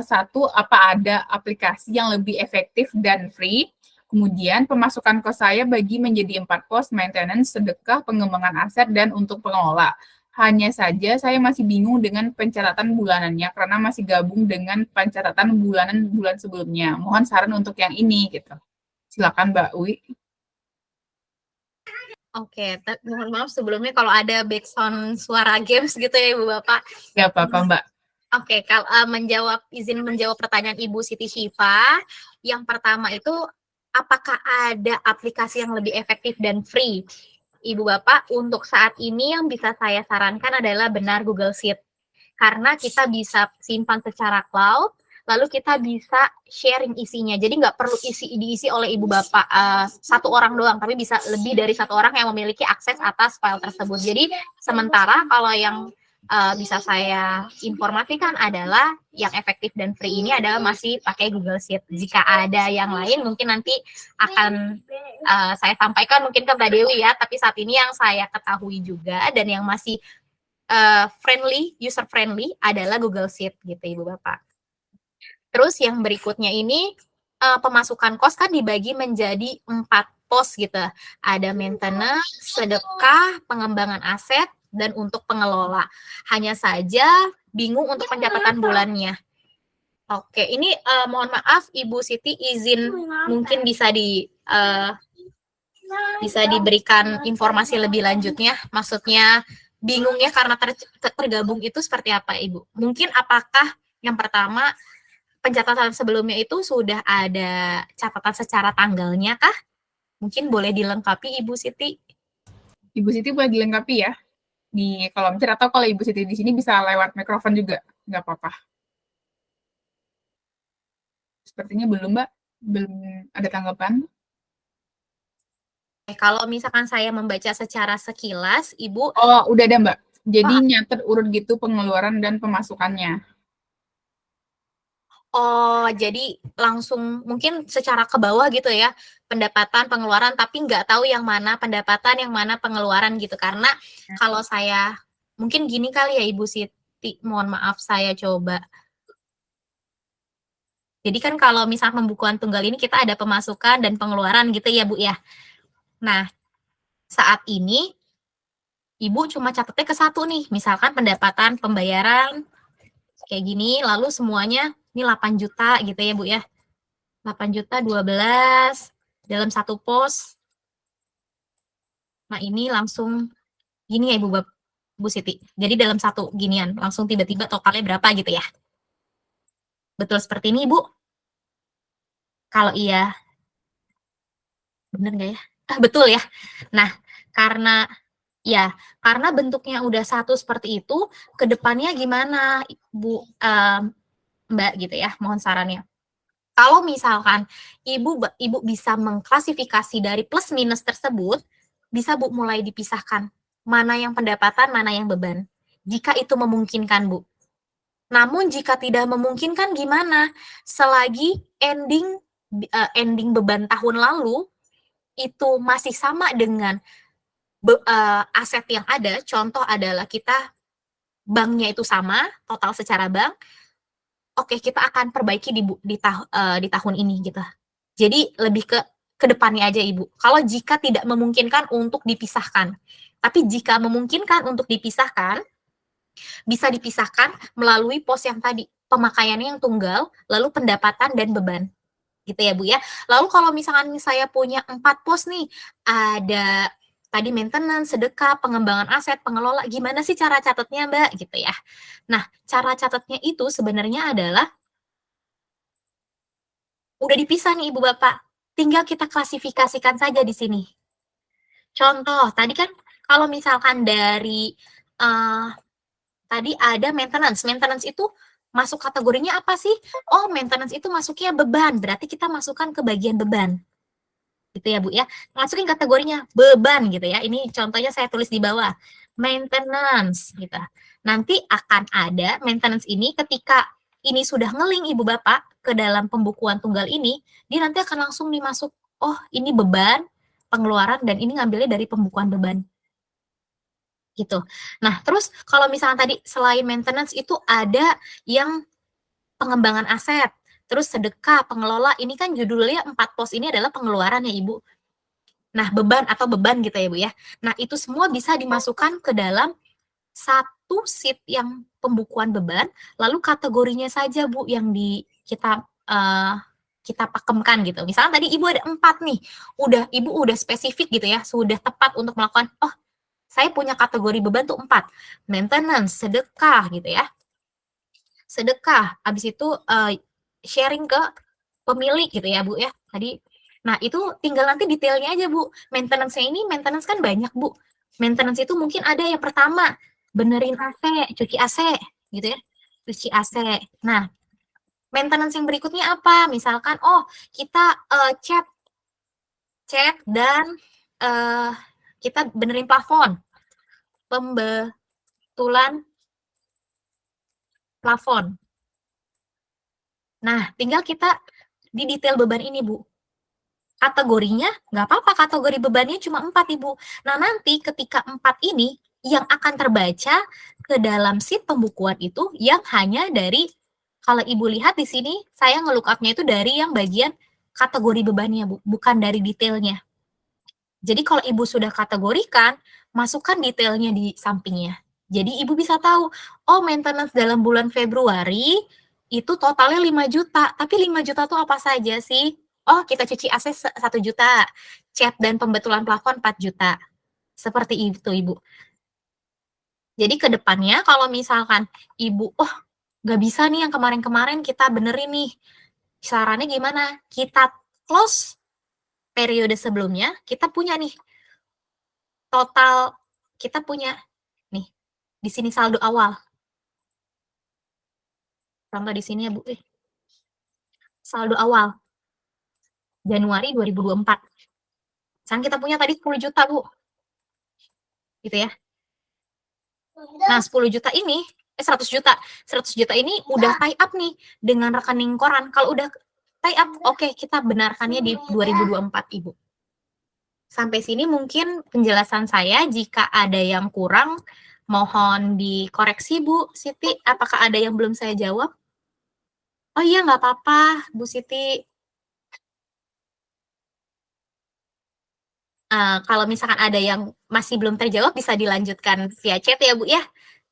Satu, apa ada aplikasi yang lebih efektif dan free? Kemudian pemasukan kos saya bagi menjadi 4 pos, maintenance, sedekah, pengembangan aset, dan untuk pengelola. Hanya saja saya masih bingung dengan pencatatan bulanannya karena masih gabung dengan pencatatan bulan sebelumnya. Mohon saran untuk yang ini gitu. Silakan Mbak Wi. Oke, mohon maaf sebelumnya kalau ada background suara games gitu ya Ibu Bapak. Gak apa-apa Mbak. Oke, kalau izin menjawab pertanyaan Ibu Siti Syifa, yang pertama itu apakah ada aplikasi yang lebih efektif dan free? Ibu Bapak, untuk saat ini yang bisa saya sarankan adalah benar Google Sheet. Karena kita bisa simpan secara cloud, lalu kita bisa sharing isinya. Jadi nggak perlu diisi oleh Ibu Bapak 1 orang doang, tapi bisa lebih dari 1 orang yang memiliki akses atas file tersebut. Jadi sementara kalau yang bisa saya informasikan adalah yang efektif dan free ini adalah masih pakai Google Sheet. Jika ada yang lain mungkin nanti akan saya sampaikan mungkin ke Mbak Dewi ya, tapi saat ini yang saya ketahui juga dan yang masih user friendly adalah Google Sheet gitu Ibu Bapak. Terus yang berikutnya ini pemasukan kos kan dibagi menjadi 4 pos gitu. Ada maintenance, sedekah, pengembangan aset, dan untuk pengelola. Hanya saja bingung untuk pencatatan bulannya. Oke, ini mohon maaf Ibu Siti izin mungkin bisa diberikan informasi lebih lanjutnya. Maksudnya bingungnya karena tergabung itu seperti apa Ibu? Mungkin apakah yang pertama pencatatan sebelumnya itu sudah ada catatan secara tanggalnya kah? Mungkin boleh dilengkapi Ibu Siti. Ibu Siti boleh dilengkapi ya di kolom chat, atau kalau Ibu Siti di sini bisa lewat mikrofon juga, nggak apa-apa. Sepertinya belum Mbak, belum ada tanggapan. Kalau misalkan saya membaca secara sekilas, Ibu. Oh, udah ada Mbak. Jadi nyatet urut gitu pengeluaran dan pemasukannya. Oh, jadi langsung mungkin secara ke bawah gitu ya, pendapatan, pengeluaran, tapi nggak tahu yang mana pendapatan, yang mana pengeluaran gitu. Karena kalau saya, mungkin gini kali ya Ibu Siti, mohon maaf saya coba. Jadi kan kalau misal pembukuan tunggal ini kita ada pemasukan dan pengeluaran gitu ya Bu ya. Nah, saat ini Ibu cuma catatnya ke 1 nih, misalkan pendapatan, pembayaran, kayak gini, lalu semuanya ini 8 juta gitu ya Bu ya. 8 juta 12 dalam 1 pos. Nah ini langsung gini ya Bu Siti. Jadi dalam 1 ginian langsung tiba-tiba totalnya berapa gitu ya. Betul seperti ini Bu? Kalau iya, bener nggak ya? Betul ya. Nah karena Ya, karena bentuknya udah satu seperti itu, ke depannya gimana, Bu, Mbak, gitu ya, mohon sarannya. Kalau misalkan Ibu bisa mengklasifikasi dari plus minus tersebut, bisa Bu mulai dipisahkan, mana yang pendapatan, mana yang beban. Jika itu memungkinkan, Bu. Namun jika tidak memungkinkan gimana? Selagi ending beban tahun lalu itu masih sama dengan aset yang ada, contoh adalah kita banknya itu sama, total secara bank, oke kita akan perbaiki di tahun ini gitu. Jadi lebih ke depannya aja Ibu. Kalau jika tidak memungkinkan untuk dipisahkan. Tapi jika memungkinkan untuk dipisahkan, bisa dipisahkan melalui pos yang tadi, pemakaiannya yang tunggal, lalu pendapatan dan beban. Gitu ya Bu ya. Lalu kalau misalkan saya punya 4 pos nih, ada tadi maintenance, sedekah, pengembangan aset, pengelola, gimana sih cara catatnya Mbak? Gitu ya. Nah, cara catatnya itu sebenarnya adalah udah dipisah nih Ibu Bapak. Tinggal kita klasifikasikan saja di sini. Contoh, tadi kan kalau misalkan dari tadi ada maintenance. Maintenance itu masuk kategorinya apa sih? Oh, maintenance itu masuknya beban. Berarti kita masukkan ke bagian beban. Gitu ya, Bu ya. Masukin kategorinya beban gitu ya. Ini contohnya saya tulis di bawah. Maintenance gitu. Nanti akan ada maintenance ini ketika ini sudah ngeling Ibu Bapak ke dalam pembukuan tunggal ini, dia nanti akan langsung dimasuk, oh ini beban, pengeluaran, dan ini ngambilnya dari pembukuan beban. Gitu. Nah, terus kalau misalnya tadi selain maintenance itu ada yang pengembangan aset, terus sedekah, pengelola, ini kan judulnya 4 pos ini adalah pengeluaran ya Ibu. Nah, beban atau beban gitu ya Bu ya. Nah, itu semua bisa dimasukkan ke dalam satu sheet yang pembukuan beban, lalu kategorinya saja Bu yang kita pakemkan gitu. Misalnya tadi Ibu ada 4 nih, Ibu udah spesifik gitu ya, sudah tepat untuk melakukan, oh saya punya kategori beban tuh 4, maintenance, sedekah gitu ya. Sedekah, habis itu sharing ke pemilik gitu ya Bu ya. Tadi, nah itu tinggal nanti detailnya aja Bu. Maintenance-nya ini, maintenance kan banyak Bu. Maintenance itu mungkin ada yang pertama, benerin AC, cuci AC gitu ya. Cuci AC. Nah, maintenance yang berikutnya apa? Misalkan, oh kita cat dan kita benerin plafon. Pembetulan plafon. Nah, tinggal kita di detail beban ini, Bu. Kategorinya, nggak apa-apa, kategori bebannya cuma 4, Ibu. Nah, nanti ketika 4 ini, yang akan terbaca ke dalam sheet pembukuan itu yang hanya dari, kalau Ibu lihat di sini, saya nge-lookupnya itu dari yang bagian kategori bebannya, Bu, bukan dari detailnya. Jadi kalau Ibu sudah kategorikan, masukkan detailnya di sampingnya. Jadi Ibu bisa tahu, oh maintenance dalam bulan Februari itu totalnya 5 juta, tapi 5 juta itu apa saja sih? Oh, kita cuci AC 1 juta, cat dan pembetulan plafon 4 juta. Seperti itu, Ibu. Jadi ke depannya kalau misalkan Ibu, oh nggak bisa nih yang kemarin-kemarin kita benerin nih. Sarannya gimana? Kita close periode sebelumnya, kita punya nih total, kita punya nih di sini saldo awal. Contoh di sini ya Bu, saldo awal Januari 2024. Sekarang kita punya tadi 10 juta Bu, gitu ya. Nah 10 juta ini, 100 juta ini udah tie up nih dengan rekening koran. Kalau udah tie up, oke kita benarkannya di 2024 Ibu. Sampai sini mungkin penjelasan saya. Jika ada yang kurang, mohon dikoreksi Bu Siti. Apakah ada yang belum saya jawab? Oh iya, nggak apa-apa Bu Siti. Kalau misalkan ada yang masih belum terjawab, bisa dilanjutkan via chat ya Bu ya.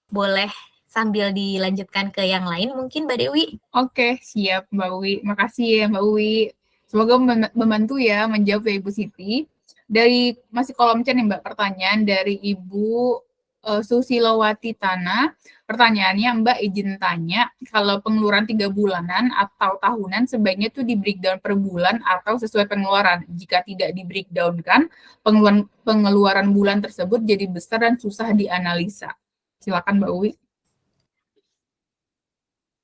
Boleh sambil dilanjutkan ke yang lain mungkin Mbak Dewi. Oke, siap Mbak Uwi. Makasih ya Mbak Uwi. Semoga membantu ya menjawab ya Ibu Siti. Dari masih kolom chat nih Mbak, pertanyaan dari Ibu Susilowati Tana. Pertanyaannya, Mbak izin tanya, kalau pengeluaran 3 bulanan atau tahunan sebaiknya tuh di breakdown per bulan atau sesuai pengeluaran. Jika tidak di breakdown kan, pengeluaran bulan tersebut jadi besar dan susah dianalisa. Silakan Mbak Uwi.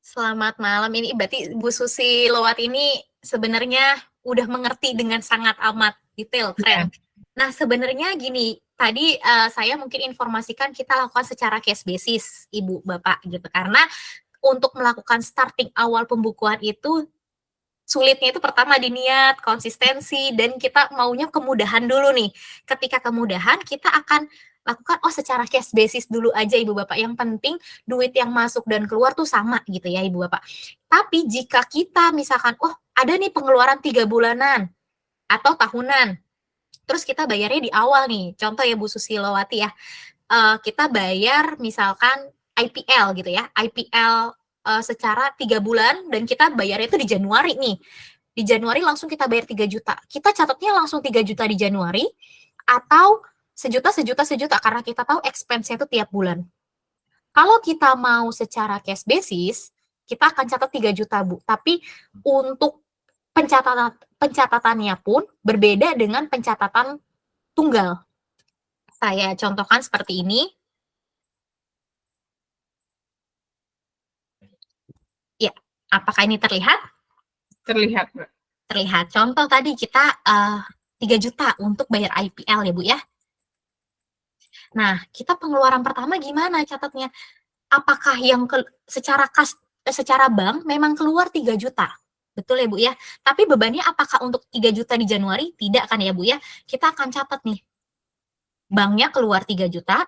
Selamat malam. Ini berarti Bu Susi Lowat ini sebenarnya udah mengerti dengan sangat amat detail, keren. Nah, sebenarnya gini, tadi saya mungkin informasikan kita lakukan secara case basis, Ibu, Bapak, gitu. Karena untuk melakukan starting awal pembukuan itu, sulitnya itu pertama di niat, konsistensi, dan kita maunya kemudahan dulu nih. Ketika kemudahan, kita akan lakukan, secara case basis dulu aja, Ibu, Bapak. Yang penting duit yang masuk dan keluar tuh sama gitu ya, Ibu, Bapak. Tapi jika kita misalkan, ada nih pengeluaran 3 bulanan atau tahunan, terus kita bayarnya di awal nih. Contoh ya Bu Susilowati ya, kita bayar misalkan IPL gitu ya, IPL secara 3 bulan dan kita bayarnya itu di Januari nih. Di Januari langsung kita bayar 3 juta. Kita catatnya langsung 3 juta di Januari atau sejuta karena kita tahu expense-nya itu tiap bulan. Kalau kita mau secara cash basis, kita akan catat 3 juta, Bu. Tapi untuk pencatatannya pun berbeda dengan pencatatan tunggal. Saya contohkan seperti ini. Ya, apakah ini terlihat? Terlihat, Mbak. Terlihat. Contoh tadi kita 3 juta untuk bayar IPL ya, Bu ya. Nah, kita pengeluaran pertama gimana catatnya? Apakah yang secara bank memang keluar 3 juta? Betul ya Bu ya, tapi bebannya apakah untuk 3 juta di Januari? Tidak kan ya Bu ya, kita akan catat nih, banknya keluar 3 juta,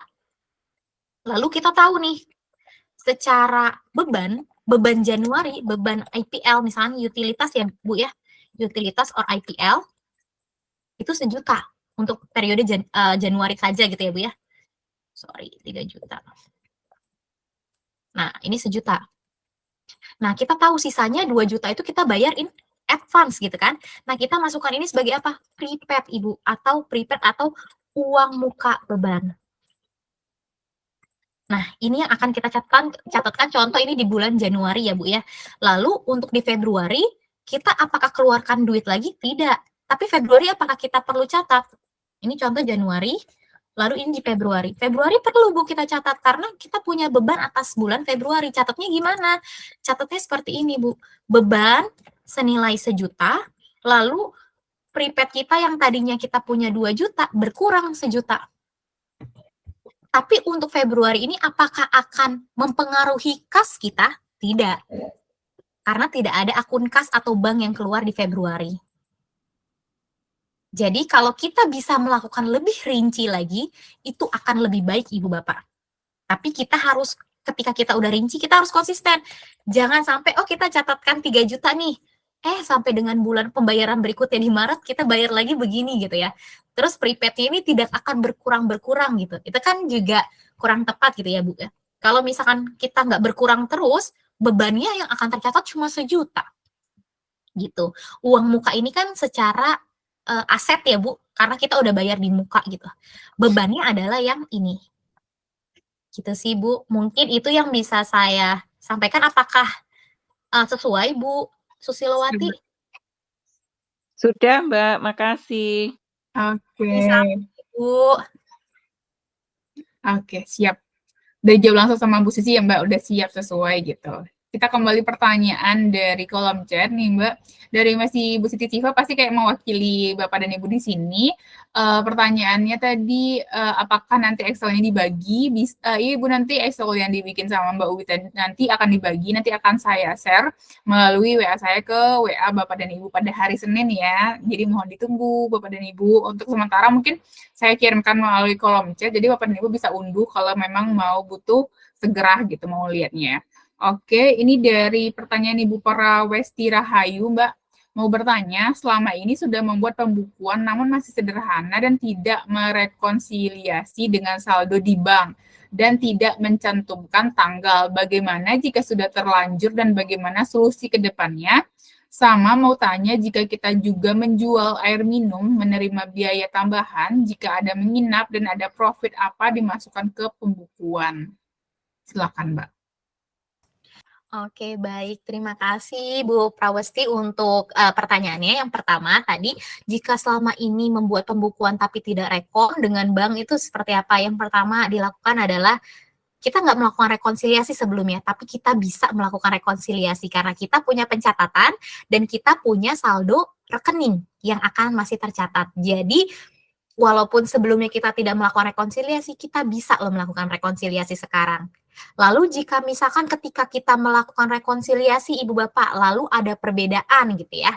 lalu kita tahu nih, secara beban Januari, beban IPL misalnya utilitas ya Bu ya, utilitas or IPL, itu 1 juta untuk periode Januari saja gitu ya Bu ya, 3 juta. Nah, ini 1 juta. Nah, kita tahu sisanya 2 juta itu kita bayar in advance gitu kan. Nah, kita masukkan ini sebagai apa? Prepaid, Ibu, atau prepaid atau uang muka beban. Nah, ini yang akan kita catatkan contoh ini di bulan Januari ya, Bu ya. Lalu untuk di Februari, kita apakah keluarkan duit lagi? Tidak. Tapi Februari apakah kita perlu catat? Ini contoh Januari. Lalu ini di Februari. Februari perlu Bu kita catat karena kita punya beban atas bulan Februari. Catatnya gimana? Catatnya seperti ini Bu. Beban senilai 1 juta, lalu prepaid kita yang tadinya kita punya 2 juta berkurang 1 juta. Tapi untuk Februari ini apakah akan mempengaruhi kas kita? Tidak. Karena tidak ada akun kas atau bank yang keluar di Februari. Jadi kalau kita bisa melakukan lebih rinci lagi, itu akan lebih baik Ibu Bapak. Tapi kita harus, ketika kita udah rinci, kita harus konsisten. Jangan sampai, kita catatkan 3 juta nih. Sampai dengan bulan pembayaran berikutnya di Maret, kita bayar lagi begini gitu ya. Terus prepaid-nya ini tidak akan berkurang gitu. Itu kan juga kurang tepat gitu ya Bu. Kalau misalkan kita nggak berkurang terus, bebannya yang akan tercatat cuma 1 juta. Gitu. Uang muka ini kan secara aset ya Bu, karena kita udah bayar di muka gitu. Bebannya adalah yang ini. Gitu sih Bu, mungkin itu yang bisa saya sampaikan. Apakah sesuai Bu Susilowati? Sudah Mbak, makasih. Oke. Bu. Oke, siap. Udah jawab langsung sama Bu Sisi ya Mbak, udah siap sesuai gitu. Kita kembali pertanyaan dari kolom chat nih Mbak. Dari masih Bu Siti Tifa pasti kayak mewakili Bapak dan Ibu di sini. Pertanyaannya tadi, apakah nanti Excel-nya dibagi? Ibu nanti Excel yang dibikin sama Mbak Uwi nanti akan dibagi, nanti akan saya share melalui WA saya ke WA Bapak dan Ibu pada hari Senin ya. Jadi mohon ditunggu Bapak dan Ibu. Untuk sementara mungkin saya kirimkan melalui kolom chat, jadi Bapak dan Ibu bisa unduh kalau memang mau butuh segera gitu mau lihatnya. Oke, ini dari pertanyaan Ibu Parawesti Rahayu, Mbak. Mau bertanya, selama ini sudah membuat pembukuan namun masih sederhana dan tidak merekonsiliasi dengan saldo di bank dan tidak mencantumkan tanggal. Bagaimana jika sudah terlanjur dan bagaimana solusi ke depannya? Sama mau tanya jika kita juga menjual air minum, menerima biaya tambahan, jika ada menginap dan ada profit apa dimasukkan ke pembukuan. Silakan, Mbak. Oke, baik. Terima kasih Bu Prawesti untuk pertanyaannya. Yang pertama tadi, jika selama ini membuat pembukuan tapi tidak rekon dengan bank itu seperti apa? Yang pertama dilakukan adalah kita nggak melakukan rekonsiliasi sebelumnya, tapi kita bisa melakukan rekonsiliasi karena kita punya pencatatan dan kita punya saldo rekening yang akan masih tercatat. Jadi, walaupun sebelumnya kita tidak melakukan rekonsiliasi, kita bisa loh melakukan rekonsiliasi sekarang. Lalu jika misalkan ketika kita melakukan rekonsiliasi Ibu Bapak, lalu ada perbedaan gitu ya.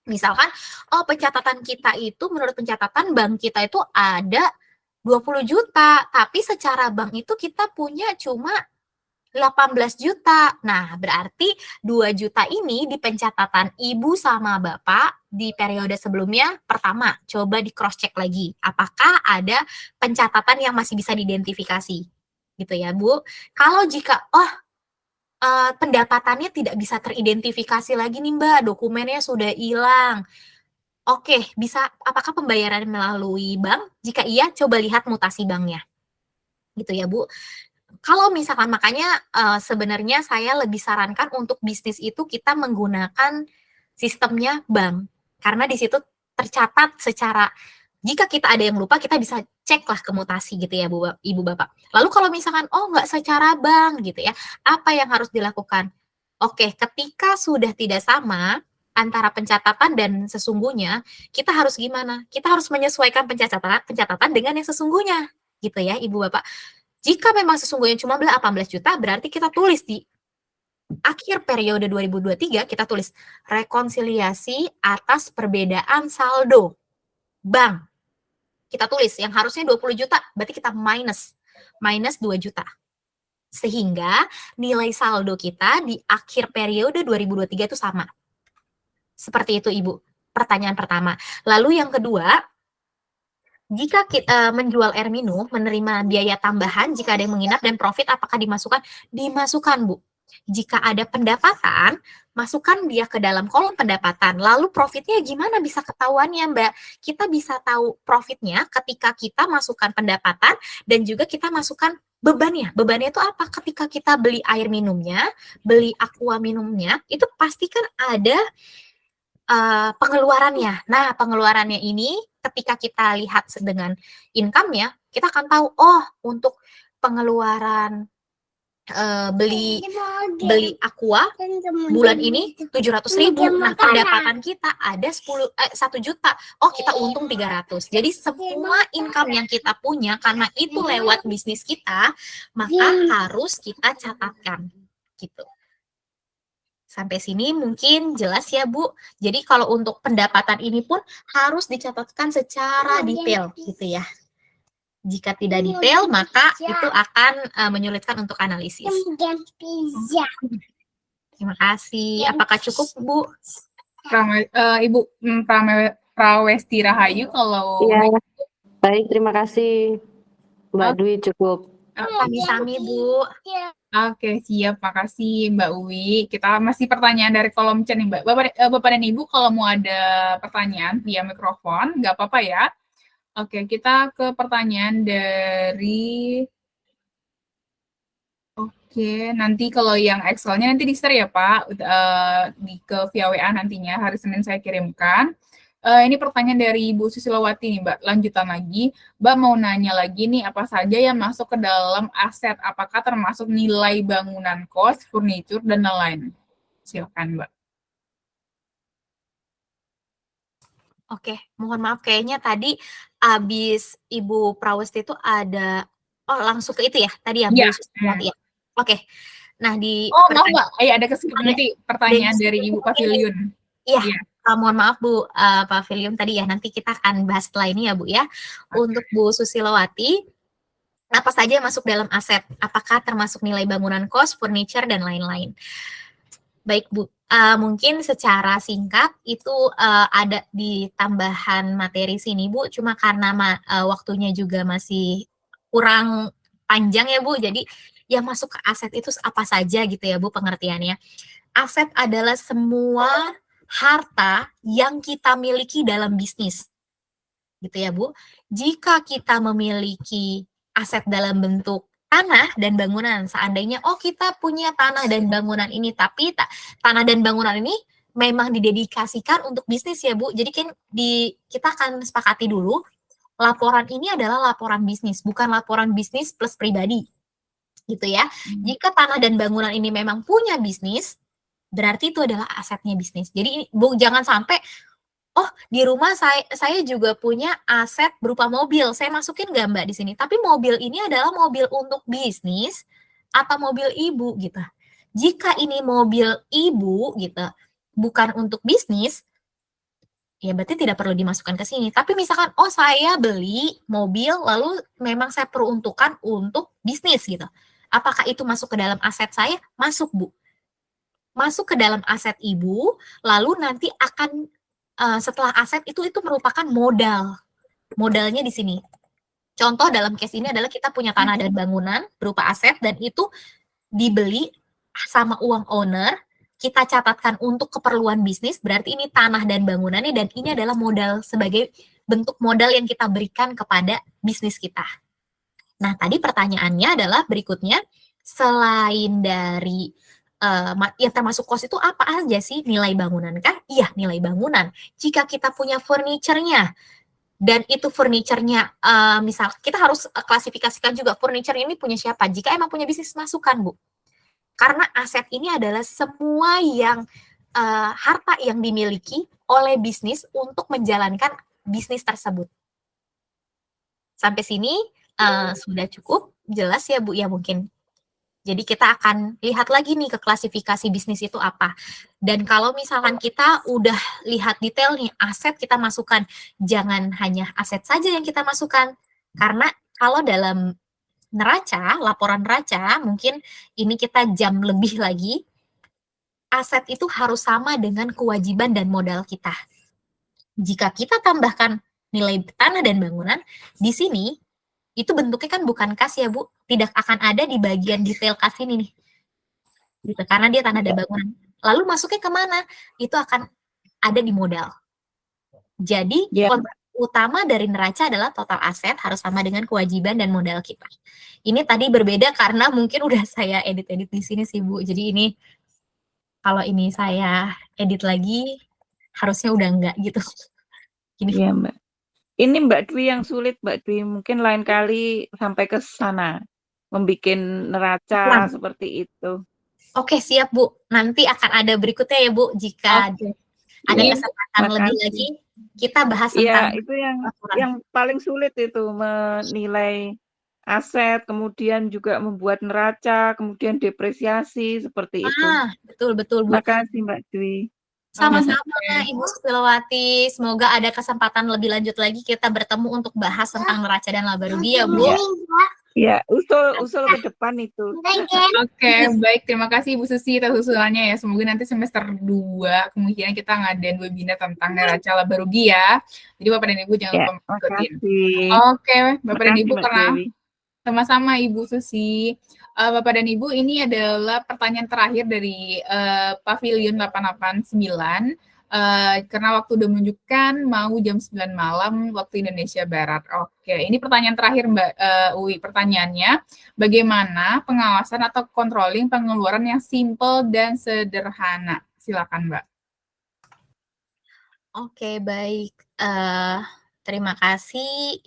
Misalkan, pencatatan kita itu menurut pencatatan bank kita itu ada 20 juta, tapi secara bank itu kita punya cuma 18 juta. Nah, berarti 2 juta ini di pencatatan Ibu sama Bapak di periode sebelumnya, pertama, coba di cross check lagi. Apakah ada pencatatan yang masih bisa diidentifikasi? Gitu ya, Bu. Kalau jika, pendapatannya tidak bisa teridentifikasi lagi nih, Mbak, dokumennya sudah hilang. Oke, bisa apakah pembayaran melalui bank? Jika iya, coba lihat mutasi banknya. Gitu ya, Bu. Kalau misalkan makanya sebenarnya saya lebih sarankan untuk bisnis itu kita menggunakan sistemnya bank. Karena di situ tercatat secara jika kita ada yang lupa, kita bisa cek lah ke mutasi gitu ya, Ibu Bapak. Lalu kalau misalkan, nggak secara bank gitu ya, apa yang harus dilakukan? Oke, ketika sudah tidak sama antara pencatatan dan sesungguhnya, kita harus gimana? Kita harus menyesuaikan pencatatan dengan yang sesungguhnya, gitu ya, Ibu Bapak. Jika memang sesungguhnya cuma 18 juta, berarti kita tulis di akhir periode 2023, kita tulis rekonsiliasi atas perbedaan saldo bank. Kita tulis yang harusnya 20 juta, berarti kita minus 2 juta. Sehingga nilai saldo kita di akhir periode 2023 itu sama. Seperti itu, Ibu. Pertanyaan pertama. Lalu yang kedua, jika kita menjual air minum, menerima biaya tambahan, jika ada yang menginap dan profit, apakah dimasukkan? Dimasukkan, Bu. Jika ada pendapatan, masukkan dia ke dalam kolom pendapatan. Lalu profitnya gimana bisa ketahuannya, Mbak? Kita bisa tahu profitnya ketika kita masukkan pendapatan dan juga kita masukkan bebannya. Bebannya itu apa? Ketika kita beli air minumnya, beli aqua minumnya, itu pasti kan ada pengeluarannya. Nah, pengeluarannya ini ketika kita lihat dengan income-nya, kita akan tahu, untuk pengeluaran beli aqua bulan ini 700.000. Nah, pendapatan kita ada 1 juta. Kita untung 300. Jadi semua income yang kita punya karena itu lewat bisnis kita, maka harus kita catatkan gitu. Sampai sini mungkin jelas ya, Bu. Jadi kalau untuk pendapatan ini pun harus dicatatkan secara detail gitu ya. Jika tidak detail, maka itu akan menyulitkan untuk analisis. Terima kasih. Apakah cukup, Bu? Ibu Prawesti Rahayu, kalau... Iya. Baik, terima kasih. Mbak Dwi cukup. Sami-sami, Bu. Oke, siap. Makasih, Mbak Uwi. Kita masih pertanyaan dari kolom chat nih, Mbak. Bapak dan Ibu, kalau mau ada pertanyaan via mikrofon, nggak apa-apa ya. Oke, kita ke pertanyaan dari... Oke, nanti kalau yang Excel-nya nanti di-share ya, Pak. Ke via WA nantinya, hari Senin saya kirimkan. Ini pertanyaan dari Ibu Susilowati nih, Mbak. Lanjutan lagi. Mbak mau nanya lagi nih, apa saja yang masuk ke dalam aset? Apakah termasuk nilai bangunan kos, furniture, dan lain-lain? Silakan, Mbak. Oke, mohon maaf kayaknya tadi abis Ibu Prawesti itu ada, langsung ke itu ya, tadi ya, Bu Susilowati ya? Oke, nah maaf Mbak, ada kesempatan nanti pertanyaan dari Ibu Pavilion. Iya. Mohon maaf Bu Pavilion tadi ya, nanti kita akan bahas setelah ini ya, Bu ya. Untuk Bu Susilowati, apa saja yang masuk dalam aset? Apakah termasuk nilai bangunan kos, furniture, dan lain-lain? Baik, Bu. Mungkin secara singkat itu ada di tambahan materi sini, Bu. Cuma karena waktunya juga masih kurang panjang ya, Bu. Jadi yang masuk ke aset itu apa saja gitu ya, Bu, pengertiannya. Aset adalah semua harta yang kita miliki dalam bisnis. Gitu ya, Bu. Jika kita memiliki aset dalam bentuk tanah dan bangunan, seandainya kita punya tanah dan bangunan ini, tapi tanah dan bangunan ini memang didedikasikan untuk bisnis ya, Bu. Jadi kan kita akan sepakati dulu, laporan ini adalah laporan bisnis, bukan laporan bisnis plus pribadi. Gitu ya. Jika tanah dan bangunan ini memang punya bisnis, berarti itu adalah asetnya bisnis. Jadi Bu, jangan sampai di rumah saya juga punya aset berupa mobil. Saya masukin nggak Mbak di sini? Tapi mobil ini adalah mobil untuk bisnis atau mobil ibu gitu. Jika ini mobil ibu gitu, bukan untuk bisnis, ya berarti tidak perlu dimasukkan ke sini. Tapi misalkan saya beli mobil lalu memang saya peruntukkan untuk bisnis gitu. Apakah itu masuk ke dalam aset saya? Masuk, Bu. Masuk ke dalam aset ibu, lalu nanti akan setelah aset itu merupakan modal. Modalnya di sini. Contoh dalam case ini adalah kita punya tanah dan bangunan berupa aset dan itu dibeli sama uang owner, kita catatkan untuk keperluan bisnis, berarti ini tanah dan bangunannya dan ini adalah modal sebagai bentuk modal yang kita berikan kepada bisnis kita. Nah, tadi pertanyaannya adalah berikutnya, selain dari yang termasuk kos itu apa aja sih? Nilai bangunan kah? Iya, nilai bangunan. Jika kita punya furniture-nya, dan itu furniture-nya, misal kita harus klasifikasikan juga furniture ini punya siapa. Jika emang punya bisnis, masukkan, Bu. Karena aset ini adalah semua yang harta yang dimiliki oleh bisnis untuk menjalankan bisnis tersebut. Sampai sini sudah cukup jelas ya, Bu, ya mungkin. Jadi kita akan lihat lagi nih ke klasifikasi bisnis itu apa. Dan kalau misalkan kita udah lihat detail nih, aset kita masukkan. Jangan hanya aset saja yang kita masukkan. Karena kalau dalam neraca, laporan neraca, mungkin ini kita jam lebih lagi, aset itu harus sama dengan kewajiban dan modal kita. Jika kita tambahkan nilai tanah dan bangunan, di sini itu bentuknya kan bukan kas ya, Bu. Tidak akan ada di bagian detail kas ini nih. Gitu, karena dia tanah dan bangunan. Lalu masuknya kemana? Itu akan ada di modal. Jadi, konsep utama dari neraca adalah total aset harus sama dengan kewajiban dan modal kita. Ini tadi berbeda karena mungkin udah saya edit-edit di sini sih, Bu. Jadi ini, kalau ini saya edit lagi, harusnya udah enggak gitu. Gini. Iya, Mbak. Ini Mbak Dwi yang sulit, Mbak Dwi. Mungkin lain kali sampai ke sana. Membikin neraca seperti itu. Oke, siap, Bu. Nanti akan ada berikutnya ya, Bu. Jika ada kesempatan lebih lagi, kita bahas tentang itu yang paling sulit itu, menilai aset, kemudian juga membuat neraca, kemudian depresiasi, seperti itu. Betul, Bu. Terima kasih, Mbak Dwi. Sama-sama, Ibu Sustilowati. Semoga ada kesempatan lebih lanjut lagi kita bertemu untuk bahas tentang neraca dan laba rugi ya, Bu. Ya, usul ke depan itu. Oke, baik. Terima kasih Ibu Susi atas usulannya ya. Semoga nanti semester 2 kemungkinan kita ngadain webinar tentang neraca laba rugi ya. Jadi Bapak dan Ibu jangan lupa mengikuti. Oke, Bapak dan Ibu, karena sama-sama Ibu Susi. Bapak dan Ibu, ini adalah pertanyaan terakhir dari Pavilion 889. Karena waktu udah menunjukkan mau jam 9 malam waktu Indonesia Barat. Oke, ini pertanyaan terakhir Mbak Uwi. Pertanyaannya, bagaimana pengawasan atau controlling pengeluaran yang simple dan sederhana? Silakan Mbak. Oke, baik. Terima kasih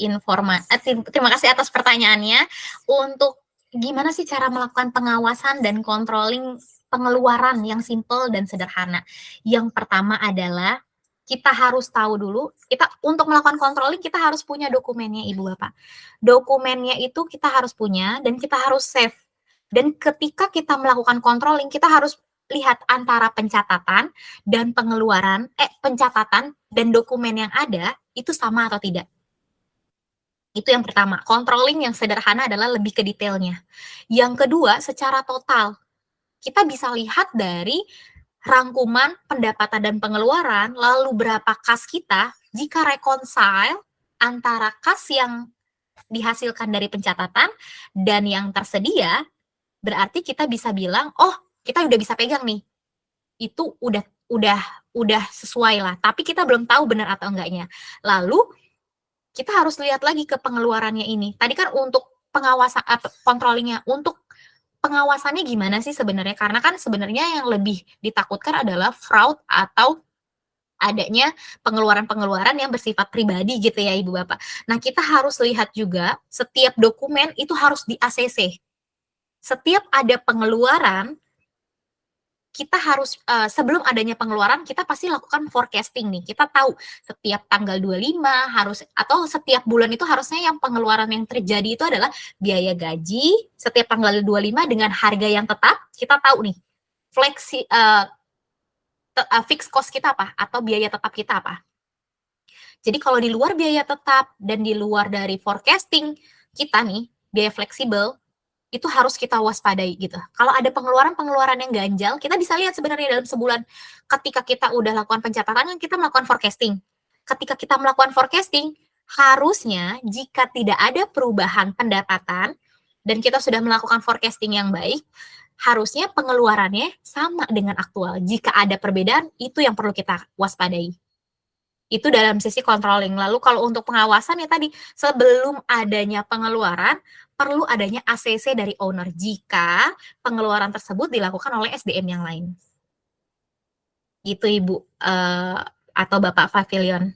terima kasih atas pertanyaannya. Untuk gimana sih cara melakukan pengawasan dan controlling pengeluaran yang simple dan sederhana? Yang pertama adalah kita harus tahu dulu, untuk melakukan controlling kita harus punya dokumennya, Ibu Bapak. Dokumennya itu kita harus punya dan kita harus save. Dan ketika kita melakukan controlling, kita harus lihat antara pencatatan dan pengeluaran, pencatatan dan dokumen yang ada itu sama atau tidak. Itu yang pertama. Controlling yang sederhana adalah lebih ke detailnya. Yang kedua, secara total. Kita bisa lihat dari rangkuman pendapatan dan pengeluaran, lalu berapa kas kita, jika reconcile antara kas yang dihasilkan dari pencatatan dan yang tersedia, berarti kita bisa bilang, kita udah bisa pegang nih. Itu udah udah sesuai lah, tapi kita belum tahu benar atau enggaknya. Lalu kita harus lihat lagi ke pengeluarannya ini. Tadi kan untuk pengawasan controllingnya, untuk pengawasannya gimana sih sebenarnya? Karena kan sebenarnya yang lebih ditakutkan adalah fraud atau adanya pengeluaran-pengeluaran yang bersifat pribadi gitu ya Ibu Bapak. Nah, kita harus lihat juga setiap dokumen itu harus di-ACC. Setiap ada pengeluaran, kita harus sebelum adanya pengeluaran kita pasti lakukan forecasting nih. Kita tahu setiap tanggal 25 harus atau setiap bulan itu harusnya yang pengeluaran yang terjadi itu adalah biaya gaji setiap tanggal 25 dengan harga yang tetap. Kita tahu nih fixed cost kita apa atau biaya tetap kita apa. Jadi kalau di luar biaya tetap dan di luar dari forecasting kita nih, biaya fleksibel itu harus kita waspadai gitu. Kalau ada pengeluaran-pengeluaran yang ganjal, kita bisa lihat sebenarnya dalam sebulan ketika kita udah lakukan pencatatan, kita melakukan forecasting. Ketika kita melakukan forecasting, harusnya jika tidak ada perubahan pendapatan dan kita sudah melakukan forecasting yang baik, harusnya pengeluarannya sama dengan aktual. Jika ada perbedaan, itu yang perlu kita waspadai. Itu dalam sisi controlling. Lalu kalau untuk pengawasan ya tadi, sebelum adanya pengeluaran, perlu adanya ACC dari owner jika pengeluaran tersebut dilakukan oleh SDM yang lain. Gitu Ibu atau Bapak Pavilion.